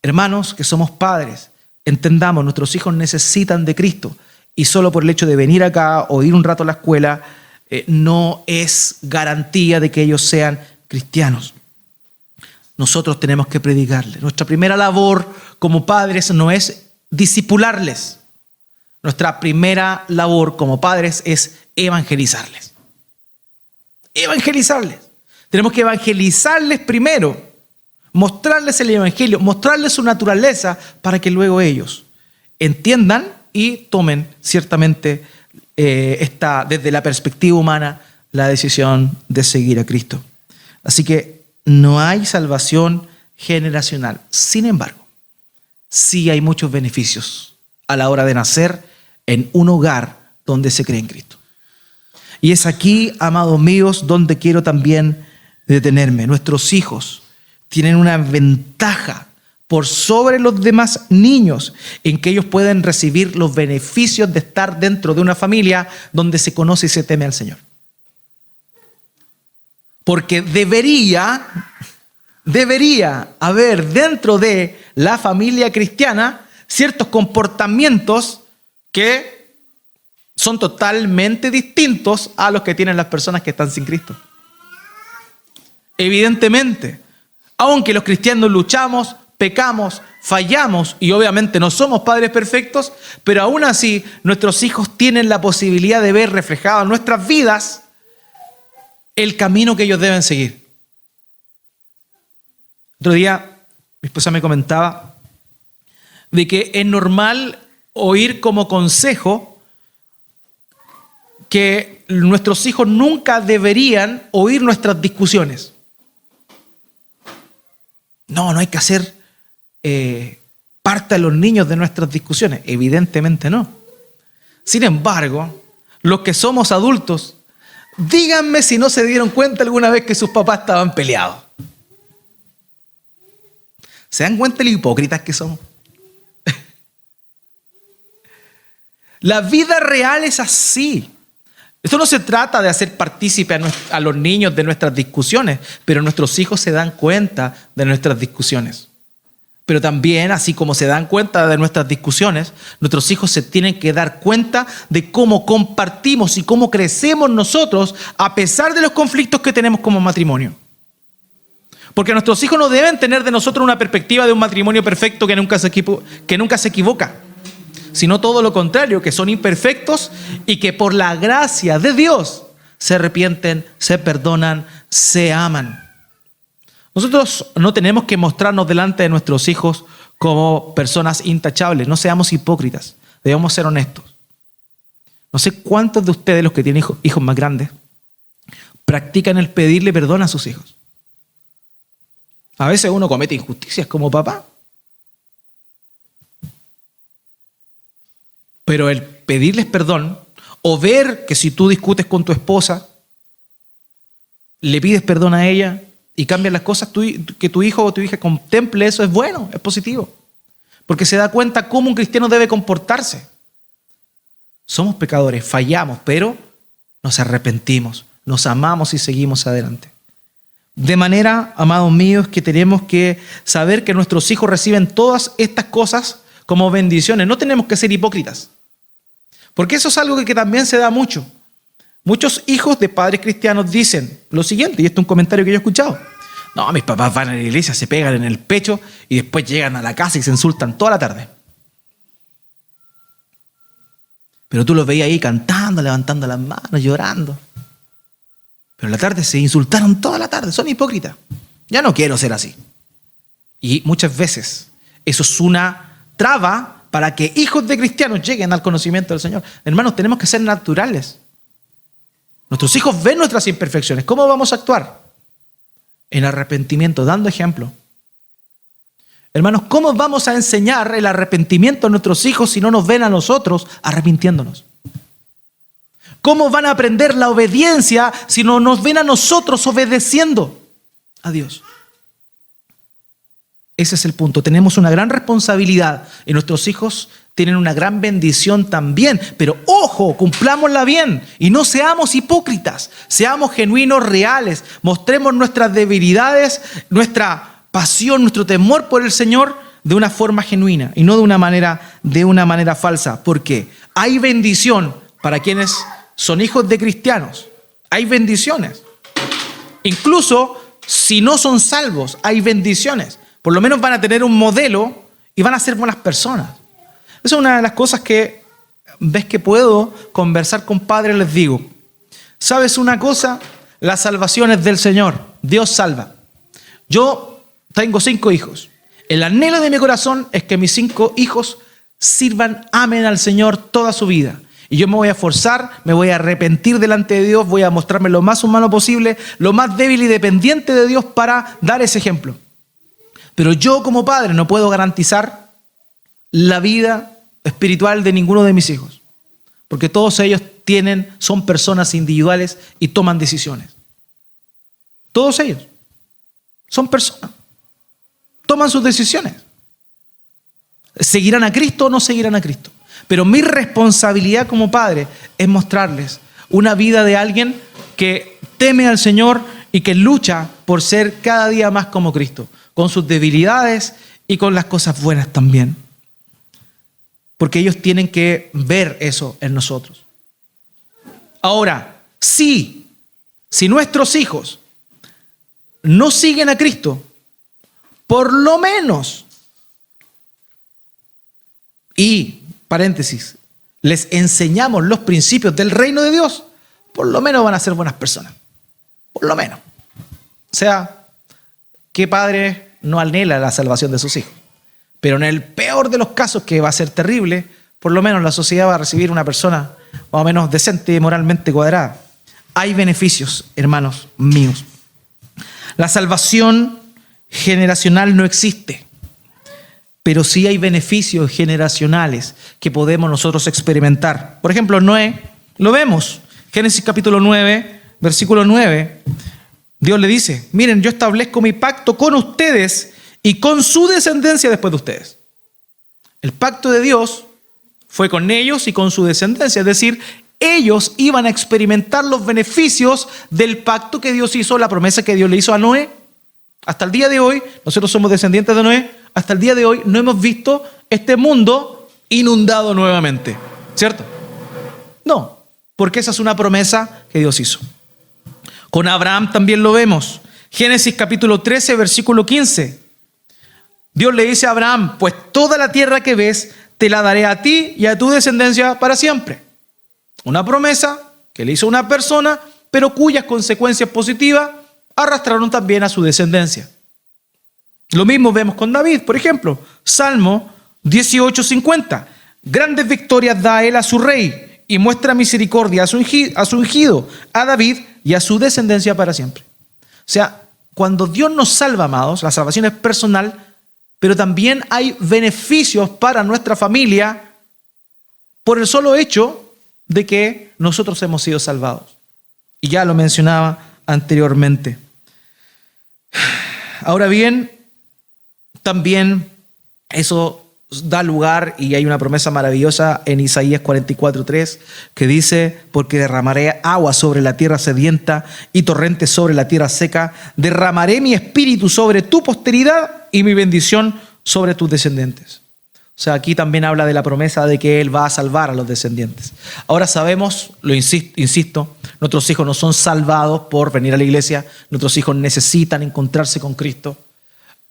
Hermanos que somos padres, entendamos, nuestros hijos necesitan de Cristo y solo por el hecho de venir acá o ir un rato a la escuela no es garantía de que ellos sean cristianos. Nosotros tenemos que predicarles. Nuestra primera labor como padres no es discipularles. Nuestra primera labor como padres es evangelizarles. Evangelizarles. Tenemos que evangelizarles primero, mostrarles el evangelio, mostrarles su naturaleza para que luego ellos entiendan y tomen ciertamente desde la perspectiva humana la decisión de seguir a Cristo. Así que no hay salvación generacional. Sin embargo, sí hay muchos beneficios a la hora de nacer en un hogar donde se cree en Cristo. Y es aquí, amados míos, donde quiero también detenerme. Nuestros hijos tienen una ventaja por sobre los demás niños en que ellos pueden recibir los beneficios de estar dentro de una familia donde se conoce y se teme al Señor. Porque debería haber dentro de la familia cristiana ciertos comportamientos que son totalmente distintos a los que tienen las personas que están sin Cristo. Evidentemente, aunque los cristianos luchamos, pecamos, fallamos y obviamente no somos padres perfectos, pero aún así nuestros hijos tienen la posibilidad de ver reflejado en nuestras vidas el camino que ellos deben seguir. Otro día mi esposa me comentaba de que es normal oír como consejo que nuestros hijos nunca deberían oír nuestras discusiones. No hay que hacer parte de los niños de nuestras discusiones. Evidentemente no. Sin embargo, los que somos adultos, díganme si no se dieron cuenta alguna vez que sus papás estaban peleados. ¿Se dan cuenta de lo hipócritas que somos? La vida real es así. Esto no se trata de hacer partícipe a los niños de nuestras discusiones, pero nuestros hijos se dan cuenta de nuestras discusiones. Pero también, así como se dan cuenta de nuestras discusiones, nuestros hijos se tienen que dar cuenta de cómo compartimos y cómo crecemos nosotros a pesar de los conflictos que tenemos como matrimonio. Porque nuestros hijos no deben tener de nosotros una perspectiva de un matrimonio perfecto que nunca se equivoca, sino todo lo contrario, que son imperfectos y que por la gracia de Dios se arrepienten, se perdonan, se aman. Nosotros no tenemos que mostrarnos delante de nuestros hijos como personas intachables. No seamos hipócritas, debemos ser honestos. No sé cuántos de ustedes, los que tienen hijos más grandes, practican el pedirle perdón a sus hijos. A veces uno comete injusticias como papá. Pero el pedirles perdón, o ver que si tú discutes con tu esposa, le pides perdón a ella y cambian las cosas, que tu hijo o tu hija contemple eso, es bueno, es positivo. Porque se da cuenta cómo un cristiano debe comportarse. Somos pecadores, fallamos, pero nos arrepentimos, nos amamos y seguimos adelante. De manera, amados míos, que tenemos que saber que nuestros hijos reciben todas estas cosas como bendiciones. No tenemos que ser hipócritas. Porque eso es algo que también se da mucho. Muchos hijos de padres cristianos dicen lo siguiente, y esto es un comentario que yo he escuchado. No, mis papás van a la iglesia, se pegan en el pecho y después llegan a la casa y se insultan toda la tarde. Pero tú los veías ahí cantando, levantando las manos, llorando. Pero en la tarde se insultaron toda la tarde, son hipócritas. Ya no quiero ser así. Y muchas veces eso es una traba para que hijos de cristianos lleguen al conocimiento del Señor. Hermanos, tenemos que ser naturales. Nuestros hijos ven nuestras imperfecciones. ¿Cómo vamos a actuar? En arrepentimiento, dando ejemplo. Hermanos, ¿cómo vamos a enseñar el arrepentimiento a nuestros hijos si no nos ven a nosotros arrepintiéndonos? ¿Cómo van a aprender la obediencia si no nos ven a nosotros obedeciendo a Dios? Ese es el punto. Tenemos una gran responsabilidad y nuestros hijos tienen una gran bendición también. Pero ojo, cumplámosla bien y no seamos hipócritas. Seamos genuinos, reales. Mostremos nuestras debilidades, nuestra pasión, nuestro temor por el Señor de una forma genuina y no de una manera falsa. Porque hay bendición para quienes son hijos de cristianos. Hay bendiciones. Incluso si no son salvos, hay bendiciones. Por lo menos van a tener un modelo y van a ser buenas personas. Esa es una de las cosas que, ves que puedo conversar con padres, les digo. ¿Sabes una cosa? La salvación es del Señor. Dios salva. Yo tengo 5 hijos. El anhelo de mi corazón es que mis 5 hijos sirvan, amen al Señor toda su vida. Y yo me voy a esforzar, me voy a arrepentir delante de Dios, voy a mostrarme lo más humano posible, lo más débil y dependiente de Dios para dar ese ejemplo. Pero yo como padre no puedo garantizar la vida espiritual de ninguno de mis hijos. Porque todos ellos son personas individuales y toman decisiones. Todos ellos son personas. Toman sus decisiones. ¿Seguirán a Cristo o no seguirán a Cristo? Pero mi responsabilidad como padre es mostrarles una vida de alguien que teme al Señor y que lucha por ser cada día más como Cristo, con sus debilidades y con las cosas buenas también. Porque ellos tienen que ver eso en nosotros. Ahora, si nuestros hijos no siguen a Cristo, por lo menos, y paréntesis, les enseñamos los principios del reino de Dios, por lo menos van a ser buenas personas. Por lo menos. O sea, ¿qué padre no anhela la salvación de sus hijos? Pero en el peor de los casos, que va a ser terrible, por lo menos la sociedad va a recibir una persona más o menos decente y moralmente cuadrada. Hay beneficios, hermanos míos. La salvación generacional no existe, pero sí hay beneficios generacionales que podemos nosotros experimentar. Por ejemplo, Noé, lo vemos. Génesis capítulo 9, versículo 9. Dios le dice, miren, yo establezco mi pacto con ustedes y con su descendencia después de ustedes. El pacto de Dios fue con ellos y con su descendencia. Es decir, ellos iban a experimentar los beneficios del pacto que Dios hizo, la promesa que Dios le hizo a Noé. Hasta el día de hoy, nosotros somos descendientes de Noé, hasta el día de hoy no hemos visto este mundo inundado nuevamente. ¿Cierto? No, porque esa es una promesa que Dios hizo. Con Abraham también lo vemos. Génesis capítulo 13, versículo 15. Dios le dice a Abraham, pues toda la tierra que ves te la daré a ti y a tu descendencia para siempre. Una promesa que le hizo una persona, pero cuyas consecuencias positivas arrastraron también a su descendencia. Lo mismo vemos con David, por ejemplo, Salmo 18:50. Grandes victorias da él a su rey y muestra misericordia a su ungido, a David y a su descendencia para siempre. O sea, cuando Dios nos salva, amados, la salvación es personal, pero también hay beneficios para nuestra familia por el solo hecho de que nosotros hemos sido salvados. Y ya lo mencionaba anteriormente. Ahora bien, también eso da lugar, y hay una promesa maravillosa en Isaías 44:3 que dice, porque derramaré agua sobre la tierra sedienta y torrentes sobre la tierra seca, derramaré mi espíritu sobre tu posteridad y mi bendición sobre tus descendientes. O sea, aquí también habla de la promesa de que Él va a salvar a los descendientes. Ahora sabemos, lo insisto, nuestros hijos no son salvados por venir a la iglesia, nuestros hijos necesitan encontrarse con Cristo.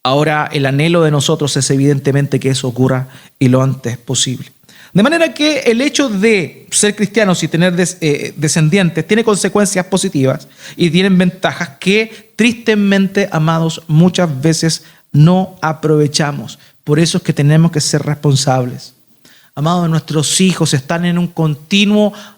Ahora el anhelo de nosotros es evidentemente que eso ocurra y lo antes posible. De manera que el hecho de ser cristianos y tener descendientes tiene consecuencias positivas y tienen ventajas que tristemente, amados, muchas veces no aprovechamos. Por eso es que tenemos que ser responsables. Amados, nuestros hijos están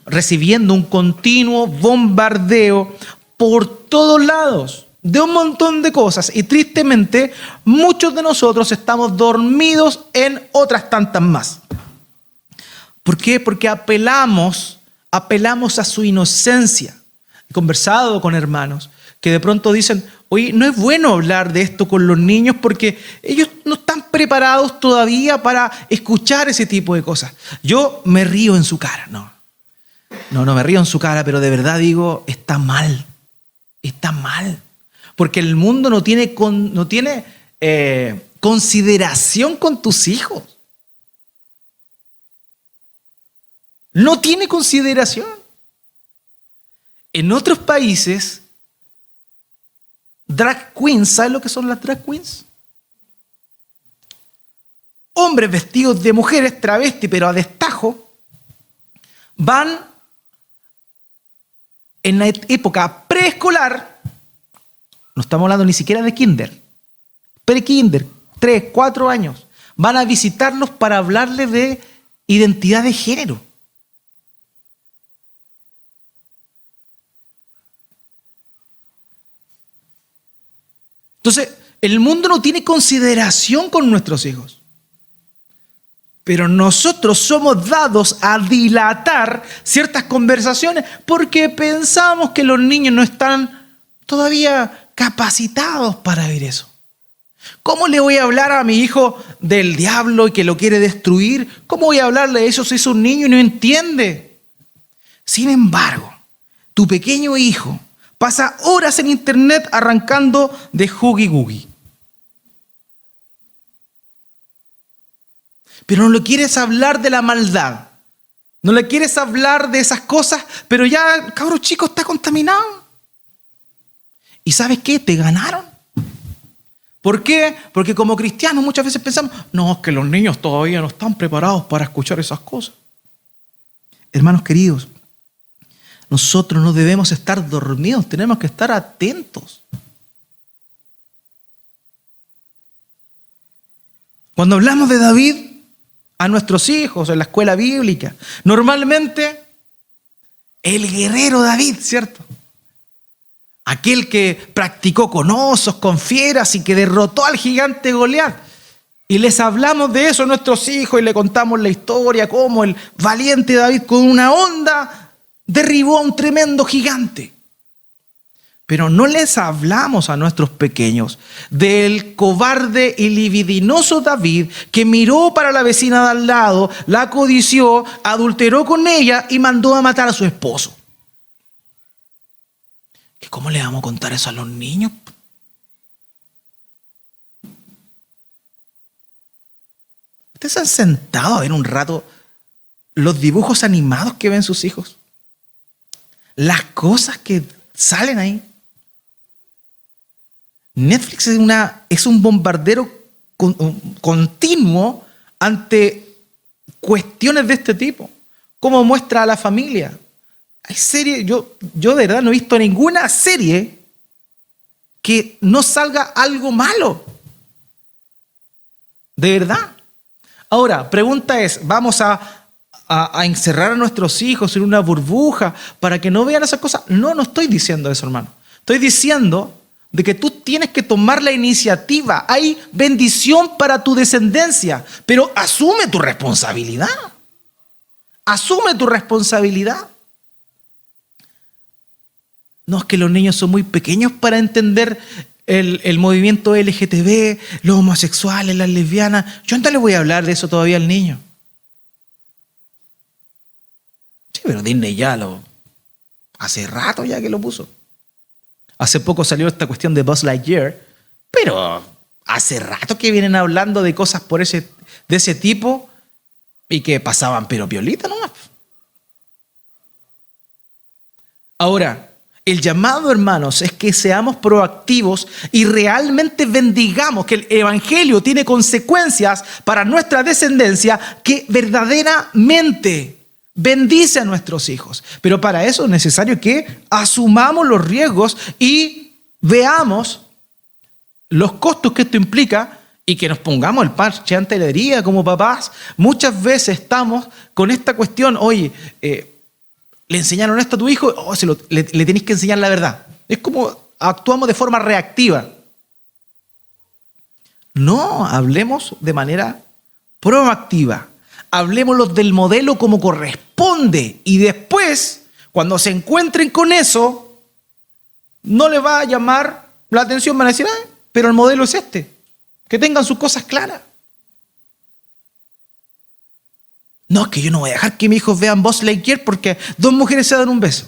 recibiendo un continuo bombardeo por todos lados, de un montón de cosas, y tristemente muchos de nosotros estamos dormidos en otras tantas más. ¿Por qué? Porque apelamos a su inocencia. He conversado con hermanos que de pronto dicen, oye, no es bueno hablar de esto con los niños porque ellos no están preparados todavía para escuchar ese tipo de cosas. Yo me río en su cara. No me río en su cara, pero de verdad digo, está mal. Porque el mundo no tiene consideración con tus hijos. No tiene consideración. En otros países, drag queens, ¿sabes lo que son las drag queens? Hombres vestidos de mujeres, travesti, pero a destajo, van en la época preescolar. No estamos hablando ni siquiera de kinder, pre-kinder, 3, 4 años. Van a visitarlos para hablarles de identidad de género. Entonces, el mundo no tiene consideración con nuestros hijos. Pero nosotros somos dados a dilatar ciertas conversaciones porque pensamos que los niños no están todavía capacitados para ver eso. ¿Cómo le voy a hablar a mi hijo del diablo y que lo quiere destruir? ¿Cómo voy a hablarle de eso si es un niño y no entiende? Sin embargo, tu pequeño hijo pasa horas en internet arrancando de Huggy Wuggy. Pero no le quieres hablar de la maldad. No le quieres hablar de esas cosas, pero ya, cabro chico, está contaminado. ¿Y sabes qué? Te ganaron. ¿Por qué? Porque como cristianos muchas veces pensamos, no, es que los niños todavía no están preparados para escuchar esas cosas. Hermanos queridos, nosotros no debemos estar dormidos, tenemos que estar atentos. Cuando hablamos de David a nuestros hijos en la escuela bíblica, normalmente el guerrero David, ¿cierto? Aquel que practicó con osos, con fieras y que derrotó al gigante Goliat. Y les hablamos de eso a nuestros hijos y le contamos la historia, cómo el valiente David con una honda derribó a un tremendo gigante. Pero no les hablamos a nuestros pequeños del cobarde y libidinoso David que miró para la vecina de al lado, la codició, adulteró con ella y mandó a matar a su esposo. ¿Cómo le vamos a contar eso a los niños? ¿Ustedes se han sentado a ver un rato los dibujos animados que ven sus hijos? Las cosas que salen ahí. Netflix es un bombardero continuo ante cuestiones de este tipo. ¿Cómo muestra a la familia? Hay series, yo de verdad no he visto ninguna serie que no salga algo malo. De verdad. Ahora, pregunta es, ¿vamos a encerrar a nuestros hijos en una burbuja para que no vean esas cosas? No estoy diciendo eso, hermano. Estoy diciendo de que tú tienes que tomar la iniciativa. Hay bendición para tu descendencia, pero asume tu responsabilidad. Asume tu responsabilidad. No, es que los niños son muy pequeños para entender el movimiento LGTB, los homosexuales, las lesbianas. Yo no le voy a hablar de eso todavía al niño. Sí, pero Disney hace rato ya que lo puso. Hace poco salió esta cuestión de Buzz Lightyear, pero hace rato que vienen hablando de cosas de ese tipo y que pasaban pero piolita nomás. Ahora, el llamado, hermanos, es que seamos proactivos y realmente bendigamos, que el evangelio tiene consecuencias para nuestra descendencia que verdaderamente bendice a nuestros hijos. Pero para eso es necesario que asumamos los riesgos y veamos los costos que esto implica y que nos pongamos el parche ante la herida como papás. Muchas veces estamos con esta cuestión, oye, le enseñaron esto a tu hijo, le tenés que enseñar la verdad. Es como actuamos de forma reactiva. No, hablemos de manera proactiva. Hablemoslos del modelo como corresponde. Y después, cuando se encuentren con eso, no les va a llamar la atención. Van a decir, pero el modelo es este. Que tengan sus cosas claras. No, es que yo no voy a dejar que mis hijos vean Buzz Lightyear porque 2 mujeres se dan un beso.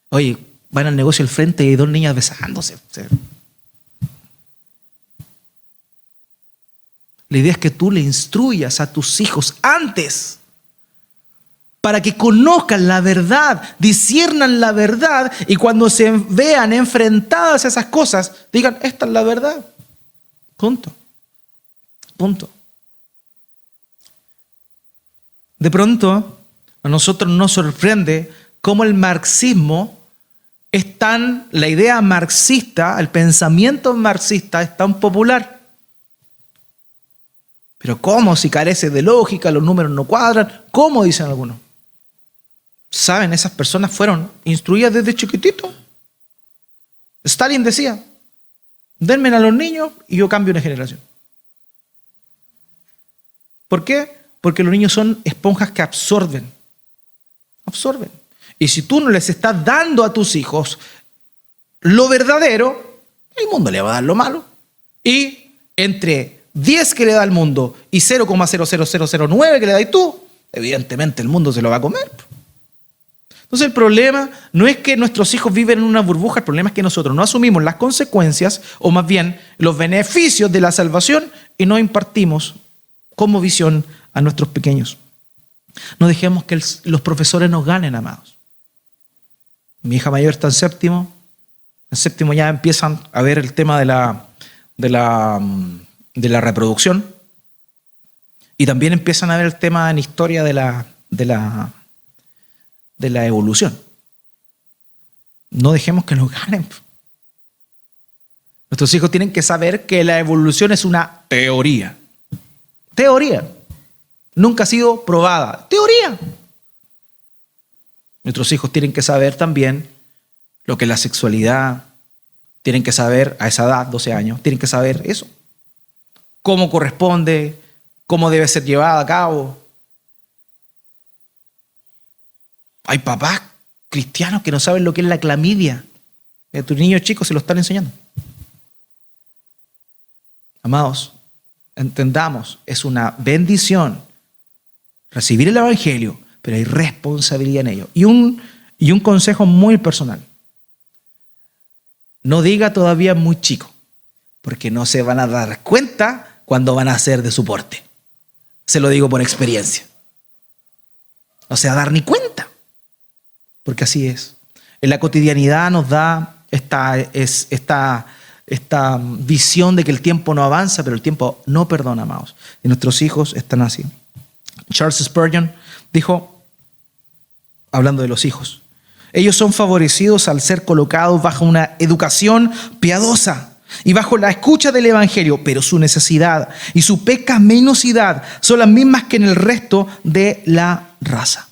Oye, van al negocio al frente y 2 niñas besándose. La idea es que tú le instruyas a tus hijos antes para que conozcan la verdad, disciernan la verdad y cuando se vean enfrentadas a esas cosas, digan, esta es la verdad. Punto. De pronto, a nosotros nos sorprende cómo el marxismo la idea marxista, el pensamiento marxista es tan popular. Pero ¿cómo? Si carece de lógica, los números no cuadran. ¿Cómo? Dicen algunos. ¿Saben? Esas personas fueron instruidas desde chiquitito. Stalin decía, denme a los niños y yo cambio una generación. ¿Por qué? Porque los niños son esponjas que absorben. Y si tú no les estás dando a tus hijos lo verdadero, el mundo le va a dar lo malo. Y entre 10 que le da el mundo y 0,00009 que le das tú, evidentemente el mundo se lo va a comer. Entonces el problema no es que nuestros hijos viven en una burbuja, el problema es que nosotros no asumimos las consecuencias, o más bien los beneficios de la salvación, y no impartimos como visión a nuestros pequeños. No dejemos que los profesores nos ganen, amados. Mi hija mayor está en séptimo. En séptimo ya empiezan a ver el tema de la reproducción. Y también empiezan a ver el tema en historia de la evolución. No dejemos que nos ganen. Nuestros hijos tienen que saber que la evolución es una teoría. Teoría. Nunca ha sido probada. Teoría. Nuestros hijos tienen que saber también lo que es la sexualidad. Tienen que saber a esa edad, 12 años, tienen que saber eso. Cómo corresponde, cómo debe ser llevada a cabo. Hay papás cristianos que no saben lo que es la clamidia. A tus niños chicos se lo están enseñando. Amados, entendamos, es una bendición recibir el evangelio, pero hay responsabilidad en ello. Y un consejo muy personal. No diga todavía muy chico, porque no se van a dar cuenta cuando van a ser de su porte. Se lo digo por experiencia. No se va a dar ni cuenta, porque así es. En la cotidianidad nos da esta visión de que el tiempo no avanza, pero el tiempo no perdona, amados. Y nuestros hijos están así. Charles Spurgeon dijo, hablando de los hijos, ellos son favorecidos al ser colocados bajo una educación piadosa y bajo la escucha del Evangelio, pero su necesidad y su pecaminosidad son las mismas que en el resto de la raza.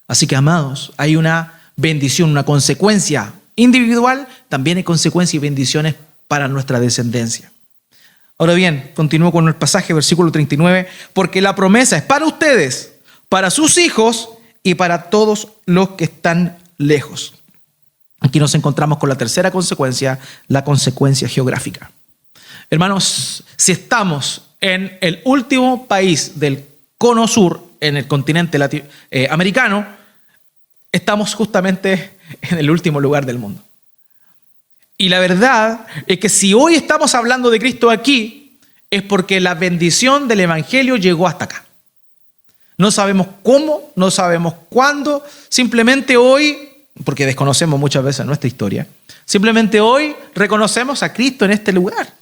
Así que, amados, hay una bendición, una consecuencia individual, también hay consecuencias y bendiciones para nuestra descendencia. Ahora bien, continúo con el pasaje, versículo 39, porque la promesa es para ustedes, para sus hijos y para todos los que están lejos. Aquí nos encontramos con la tercera consecuencia, la consecuencia geográfica. Hermanos, si estamos en el último país del cono sur, en el continente americano, estamos justamente en el último lugar del mundo. Y la verdad es que si hoy estamos hablando de Cristo aquí, es porque la bendición del Evangelio llegó hasta acá. No sabemos cómo, no sabemos cuándo, simplemente hoy, porque desconocemos muchas veces nuestra historia, simplemente hoy reconocemos a Cristo en este lugar.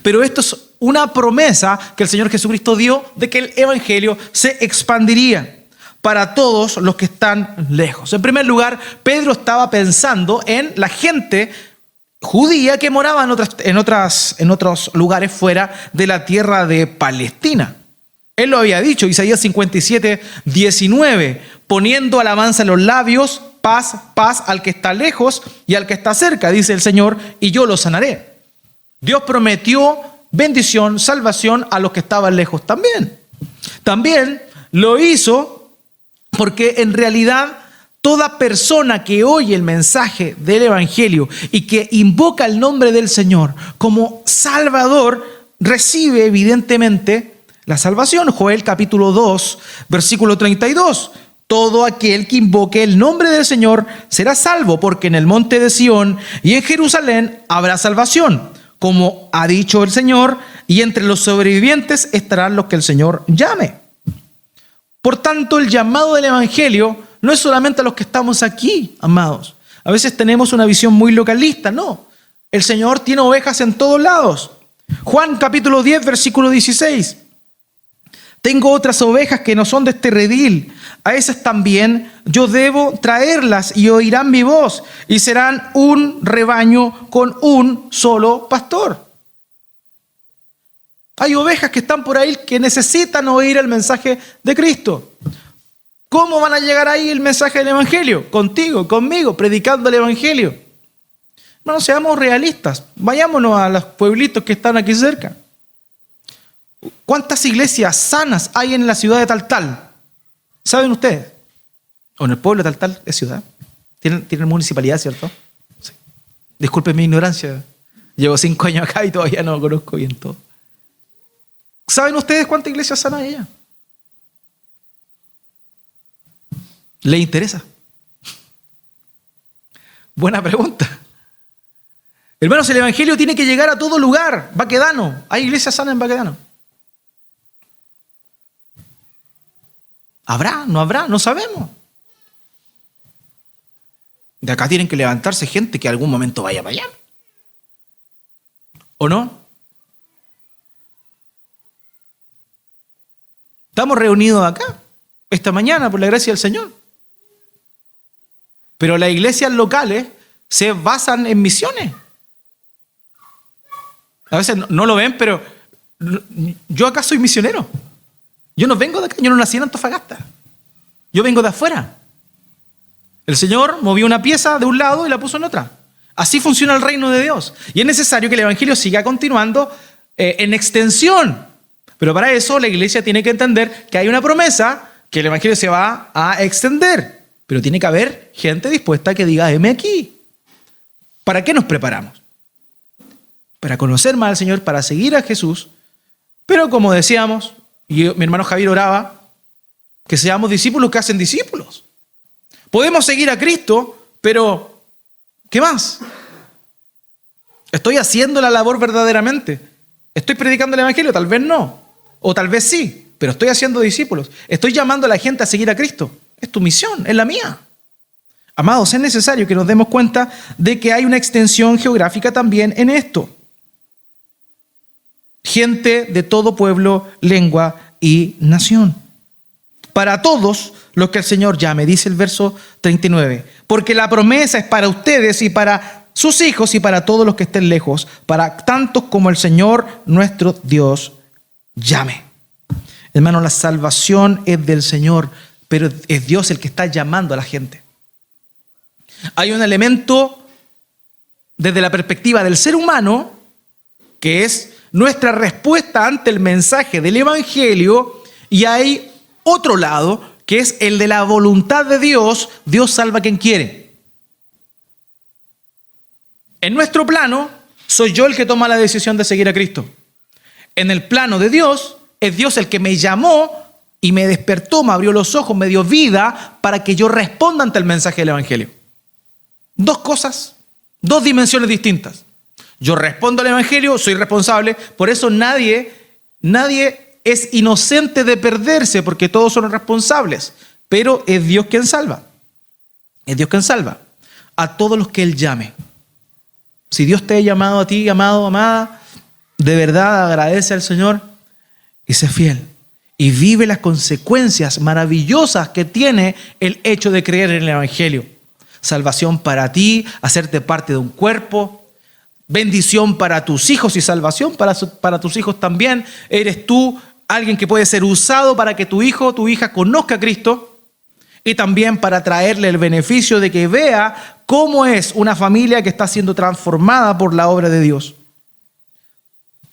Pero esto es una promesa que el Señor Jesucristo dio de que el Evangelio se expandiría para todos los que están lejos. En primer lugar, Pedro estaba pensando en la gente judía que moraba en otros lugares fuera de la tierra de Palestina. Él lo había dicho, Isaías 57, 19, poniendo alabanza en los labios, paz, paz al que está lejos y al que está cerca, dice el Señor, y yo lo sanaré. Dios prometió bendición, salvación a los que estaban lejos también. También lo hizo porque en realidad toda persona que oye el mensaje del Evangelio y que invoca el nombre del Señor como Salvador, recibe evidentemente la salvación. Joel capítulo 2, versículo 32. Todo aquel que invoque el nombre del Señor será salvo, porque en el monte de Sión y en Jerusalén habrá salvación, como ha dicho el Señor, y entre los sobrevivientes estarán los que el Señor llame. Por tanto, el llamado del Evangelio no es solamente a los que estamos aquí, amados. A veces tenemos una visión muy localista. No, el Señor tiene ovejas en todos lados. Juan capítulo 10, versículo 16. Tengo otras ovejas que no son de este redil. A esas también yo debo traerlas y oirán mi voz y serán un rebaño con un solo pastor. Hay ovejas que están por ahí que necesitan oír el mensaje de Cristo. ¿Cómo van a llegar ahí el mensaje del Evangelio? Contigo, conmigo, predicando el Evangelio. Bueno, seamos realistas. Vayámonos a los pueblitos que están aquí cerca. ¿Cuántas iglesias sanas hay en la ciudad de Taltal? ¿Saben ustedes? O en el pueblo de Taltal, es ciudad. ¿Tienen municipalidad, cierto? Sí. Disculpen mi ignorancia. Llevo 5 años acá y todavía no conozco bien todo. ¿Saben ustedes cuántas iglesias sanas hay allá? ¿Le interesa? Buena pregunta. Hermanos, el Evangelio tiene que llegar a todo lugar. Baquedano. ¿Hay iglesias sanas en Baquedano? ¿Habrá? ¿No habrá? No sabemos. De acá tienen que levantarse gente que algún momento vaya para allá. ¿O no? Estamos reunidos acá esta mañana por la gracia del Señor. Pero las iglesias locales se basan en misiones. A veces no lo ven, pero yo acá soy misionero. Yo no vengo de acá, yo no nací en Antofagasta. Yo vengo de afuera. El Señor movió una pieza de un lado y la puso en otra. Así funciona el reino de Dios. Y es necesario que el Evangelio siga continuando en extensión. Pero para eso la iglesia tiene que entender que hay una promesa, que el Evangelio se va a extender. Pero tiene que haber gente dispuesta que diga, heme aquí. ¿Para qué nos preparamos? Para conocer más al Señor, para seguir a Jesús. Pero como decíamos, y mi hermano Javier oraba, que seamos discípulos que hacen discípulos. Podemos seguir a Cristo, pero ¿qué más? ¿Estoy haciendo la labor verdaderamente? ¿Estoy predicando el Evangelio? Tal vez no. O tal vez sí, pero estoy haciendo discípulos. Estoy llamando a la gente a seguir a Cristo. Es tu misión, es la mía. Amados, es necesario que nos demos cuenta de que hay una extensión geográfica también en esto. Gente de todo pueblo, lengua y nación. Para todos los que el Señor llame, dice el verso 39. Porque la promesa es para ustedes y para sus hijos y para todos los que estén lejos, para tantos como el Señor nuestro Dios llame. Hermano, la salvación es del Señor, pero es Dios el que está llamando a la gente. Hay un elemento desde la perspectiva del ser humano, que es nuestra respuesta ante el mensaje del Evangelio, y hay otro lado, que es el de la voluntad de Dios. Dios salva a quien quiere. En nuestro plano, soy yo el que toma la decisión de seguir a Cristo. En el plano de Dios, es Dios el que me llamó y me despertó, me abrió los ojos, me dio vida para que yo responda ante el mensaje del Evangelio. Dos cosas, dos dimensiones distintas. Yo respondo al Evangelio, soy responsable, por eso nadie es inocente de perderse, porque todos son responsables, pero es Dios quien salva. Es Dios quien salva a todos los que Él llame. Si Dios te ha llamado a ti, amado, amada, de verdad agradece al Señor y sé fiel. Y vive las consecuencias maravillosas que tiene el hecho de creer en el Evangelio. Salvación para ti, hacerte parte de un cuerpo, bendición para tus hijos y salvación para tus hijos también. Eres tú alguien que puede ser usado para que tu hijo o tu hija conozca a Cristo, y también para traerle el beneficio de que vea cómo es una familia que está siendo transformada por la obra de Dios.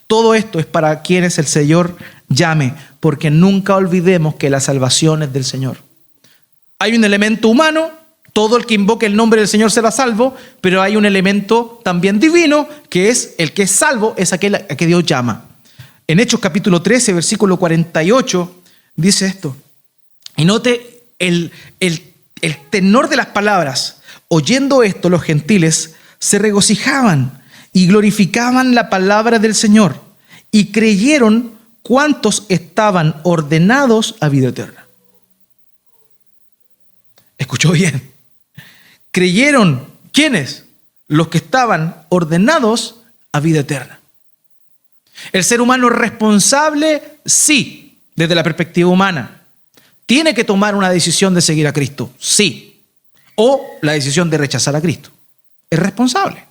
Todo esto es para quienes el Señor llame, porque nunca olvidemos que la salvación es del Señor. Hay un elemento humano, todo el que invoque el nombre del Señor será salvo, pero hay un elemento también divino, que es el que es salvo, es aquel a que Dios llama. En Hechos capítulo 13, versículo 48, dice esto. Y note el tenor de las palabras. Oyendo esto, los gentiles se regocijaban y glorificaban la palabra del Señor, y creyeron cuantos estaban ordenados a vida eterna. ¿Escuchó bien? Creyeron, ¿quiénes? Los que estaban ordenados a vida eterna. ¿El ser humano es responsable? Sí, desde la perspectiva humana. ¿Tiene que tomar una decisión de seguir a Cristo? Sí. O la decisión de rechazar a Cristo. Es responsable.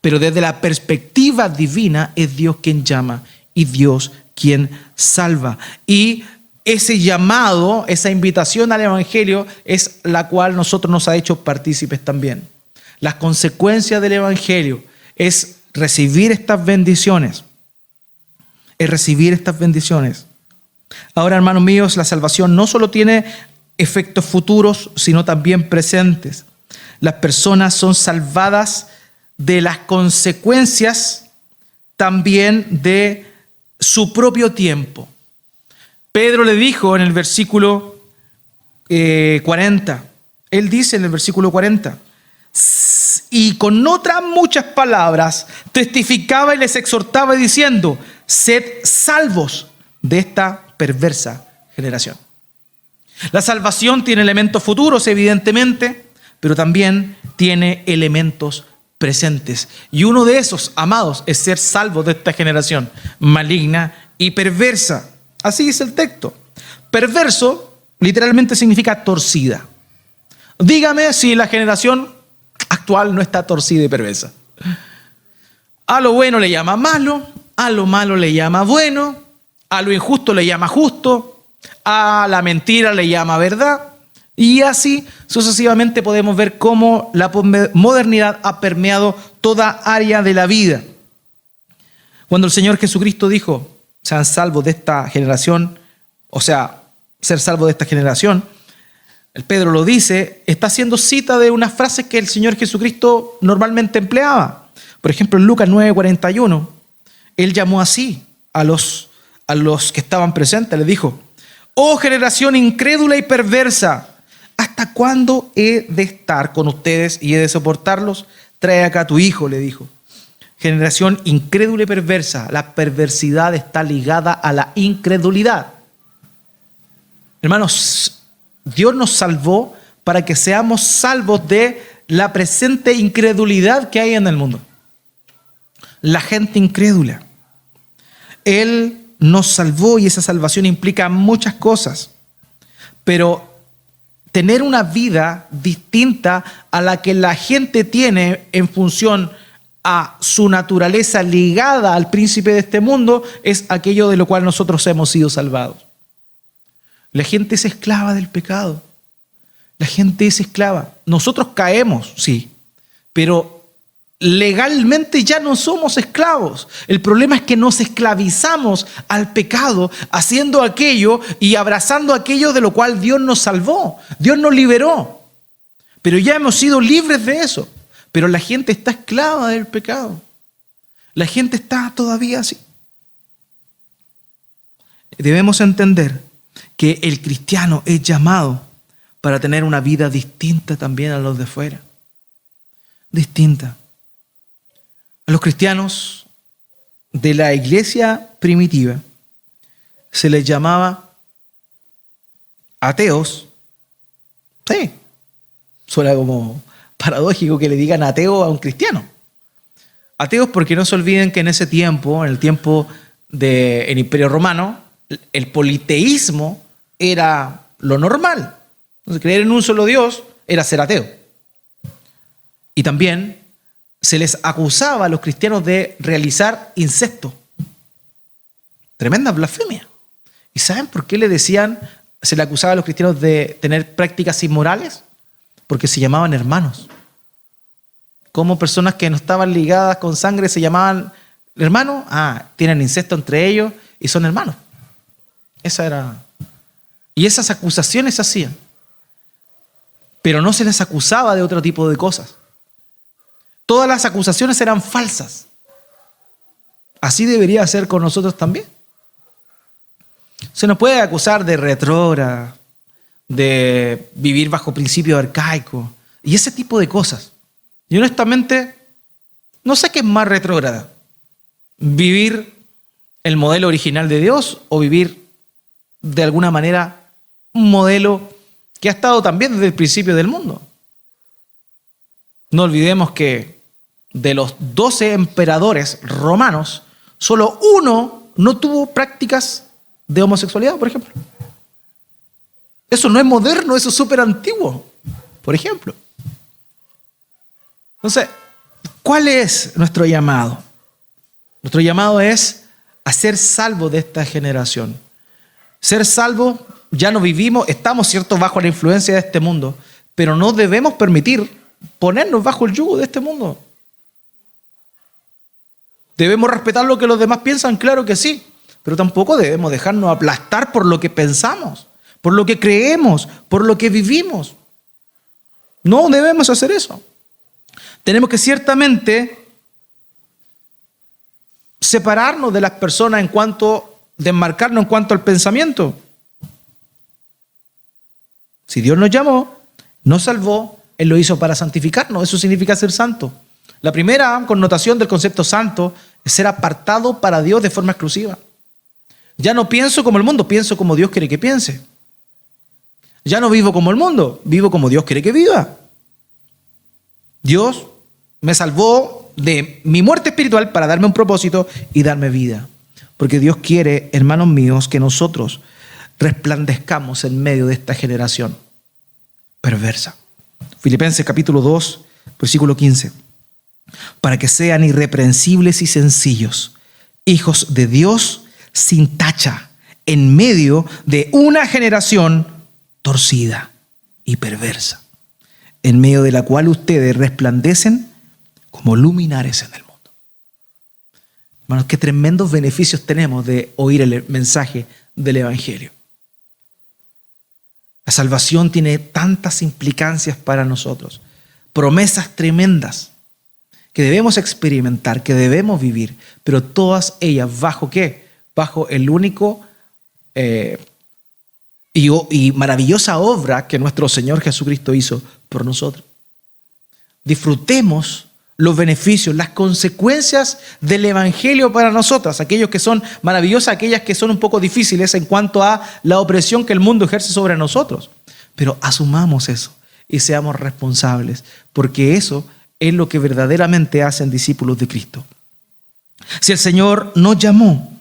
Pero desde la perspectiva divina es Dios quien llama y Dios quien salva. Y ese llamado, esa invitación al Evangelio es la cual nosotros nos ha hecho partícipes también. Las consecuencias del Evangelio es recibir estas bendiciones. Es recibir estas bendiciones. Ahora, hermanos míos, la salvación no solo tiene efectos futuros, sino también presentes. Las personas son salvadas de las consecuencias también de su propio tiempo. Pedro le dijo en el versículo 40, él dice en el versículo 40, y con otras muchas palabras testificaba y les exhortaba diciendo, sed salvos de esta perversa generación. La salvación tiene elementos futuros, evidentemente, pero también tiene elementos presentes. Y uno de esos, amados, es ser salvos de esta generación maligna y perversa. Así dice el texto. Perverso literalmente significa torcida. Dígame si la generación actual no está torcida y perversa. A lo bueno le llama malo, a lo malo le llama bueno, a lo injusto le llama justo, a la mentira le llama verdad, y así sucesivamente podemos ver cómo la modernidad ha permeado toda área de la vida. Cuando el Señor Jesucristo dijo, sean salvos de esta generación, o sea, ser salvos de esta generación, el Pedro lo dice, está haciendo cita de unas frases que el Señor Jesucristo normalmente empleaba. Por ejemplo, en Lucas 9:41, Él llamó así a los que estaban presentes, les dijo, oh generación incrédula y perversa, ¿hasta cuándo he de estar con ustedes y he de soportarlos? Trae acá a tu hijo, le dijo. Generación incrédula y perversa, la perversidad está ligada a la incredulidad. Hermanos, Dios nos salvó para que seamos salvos de la presente incredulidad que hay en el mundo. La gente incrédula. Él nos salvó y esa salvación implica muchas cosas. Pero tener una vida distinta a la que la gente tiene en función a su naturaleza ligada al príncipe de este mundo es aquello de lo cual nosotros hemos sido salvados. La gente es esclava del pecado. La gente es esclava. Nosotros caemos, sí, pero legalmente ya no somos esclavos. El problema es que nos esclavizamos al pecado haciendo aquello y abrazando aquello de lo cual Dios nos salvó. Dios nos liberó. Pero ya hemos sido libres de eso. Pero la gente está esclava del pecado. La gente está todavía así. Debemos entender que el cristiano es llamado para tener una vida distinta también a los de fuera. Distinta. A los cristianos de la iglesia primitiva se les llamaba ateos. Sí, suena como paradójico que le digan ateo a un cristiano. Ateos porque no se olviden que en ese tiempo, en el tiempo del Imperio Romano, el politeísmo era lo normal. Entonces, creer en un solo Dios era ser ateo. Y también se les acusaba a los cristianos de realizar incesto. Tremenda blasfemia. ¿Y saben por qué se le acusaba a los cristianos de tener prácticas inmorales? Porque se llamaban hermanos. Como personas que no estaban ligadas con sangre se llamaban hermanos. Tienen incesto entre ellos y son hermanos. Y esas acusaciones se hacían. Pero no se les acusaba de otro tipo de cosas. Todas las acusaciones eran falsas. Así debería ser con nosotros también. Se nos puede acusar de retrógrada, de vivir bajo principios arcaicos y ese tipo de cosas. Y honestamente, no sé qué es más retrógrada. Vivir el modelo original de Dios o vivir de alguna manera un modelo que ha estado también desde el principio del mundo. No olvidemos que de los 12 emperadores romanos, solo uno no tuvo prácticas de homosexualidad, por ejemplo. Eso no es moderno, eso es súper antiguo, por ejemplo. Entonces, ¿cuál es nuestro llamado? Nuestro llamado es a ser salvos de esta generación. Ser salvos, ya no vivimos, estamos cierto bajo la influencia de este mundo, pero no debemos permitir ponernos bajo el yugo de este mundo. ¿Debemos respetar lo que los demás piensan? Claro que sí, pero tampoco debemos dejarnos aplastar por lo que pensamos, por lo que creemos, por lo que vivimos. No debemos hacer eso. Tenemos que ciertamente separarnos de las personas desmarcarnos en cuanto al pensamiento. Si Dios nos llamó, nos salvó, Él lo hizo para santificarnos. Eso significa ser santo. La primera connotación del concepto santo es ser apartado para Dios de forma exclusiva. Ya no pienso como el mundo, pienso como Dios quiere que piense. Ya no vivo como el mundo, vivo como Dios quiere que viva. Dios me salvó de mi muerte espiritual para darme un propósito y darme vida. Porque Dios quiere, hermanos míos, que nosotros resplandezcamos en medio de esta generación perversa. Filipenses capítulo 2, versículo 15. Para que sean irreprensibles y sencillos, hijos de Dios sin tacha, en medio de una generación torcida y perversa, en medio de la cual ustedes resplandecen como luminares en el mundo. Hermanos, qué tremendos beneficios tenemos de oír el mensaje del Evangelio. La salvación tiene tantas implicancias para nosotros, promesas tremendas que debemos experimentar, que debemos vivir, pero todas ellas ¿bajo qué? Bajo el único y maravillosa obra que nuestro Señor Jesucristo hizo por nosotros. Disfrutemos los beneficios, las consecuencias del Evangelio para nosotras, aquellos que son maravillosas, aquellas que son un poco difíciles en cuanto a la opresión que el mundo ejerce sobre nosotros. Pero asumamos eso y seamos responsables, porque eso es lo que verdaderamente hacen discípulos de Cristo. Si el Señor nos llamó,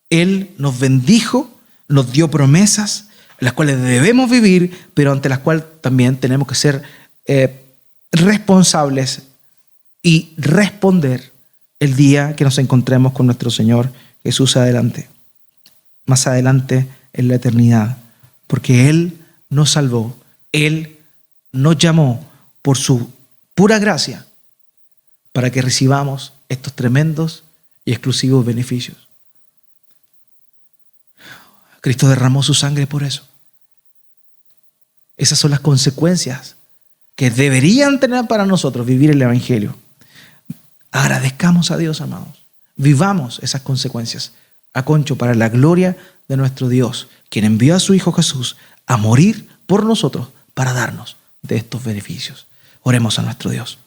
Él nos bendijo, nos dio promesas, las cuales debemos vivir, pero ante las cuales también tenemos que ser responsables y responder el día que nos encontremos con nuestro Señor Jesús más adelante en la eternidad, porque Él nos salvó, Él nos llamó por su pura gracia para que recibamos estos tremendos y exclusivos beneficios. Cristo derramó su sangre por eso. Esas son las consecuencias que deberían tener para nosotros vivir el Evangelio. Agradezcamos a Dios, amados. Vivamos esas consecuencias a concho para la gloria de nuestro Dios, quien envió a su Hijo Jesús a morir por nosotros para darnos de estos beneficios. Oremos a nuestro Dios.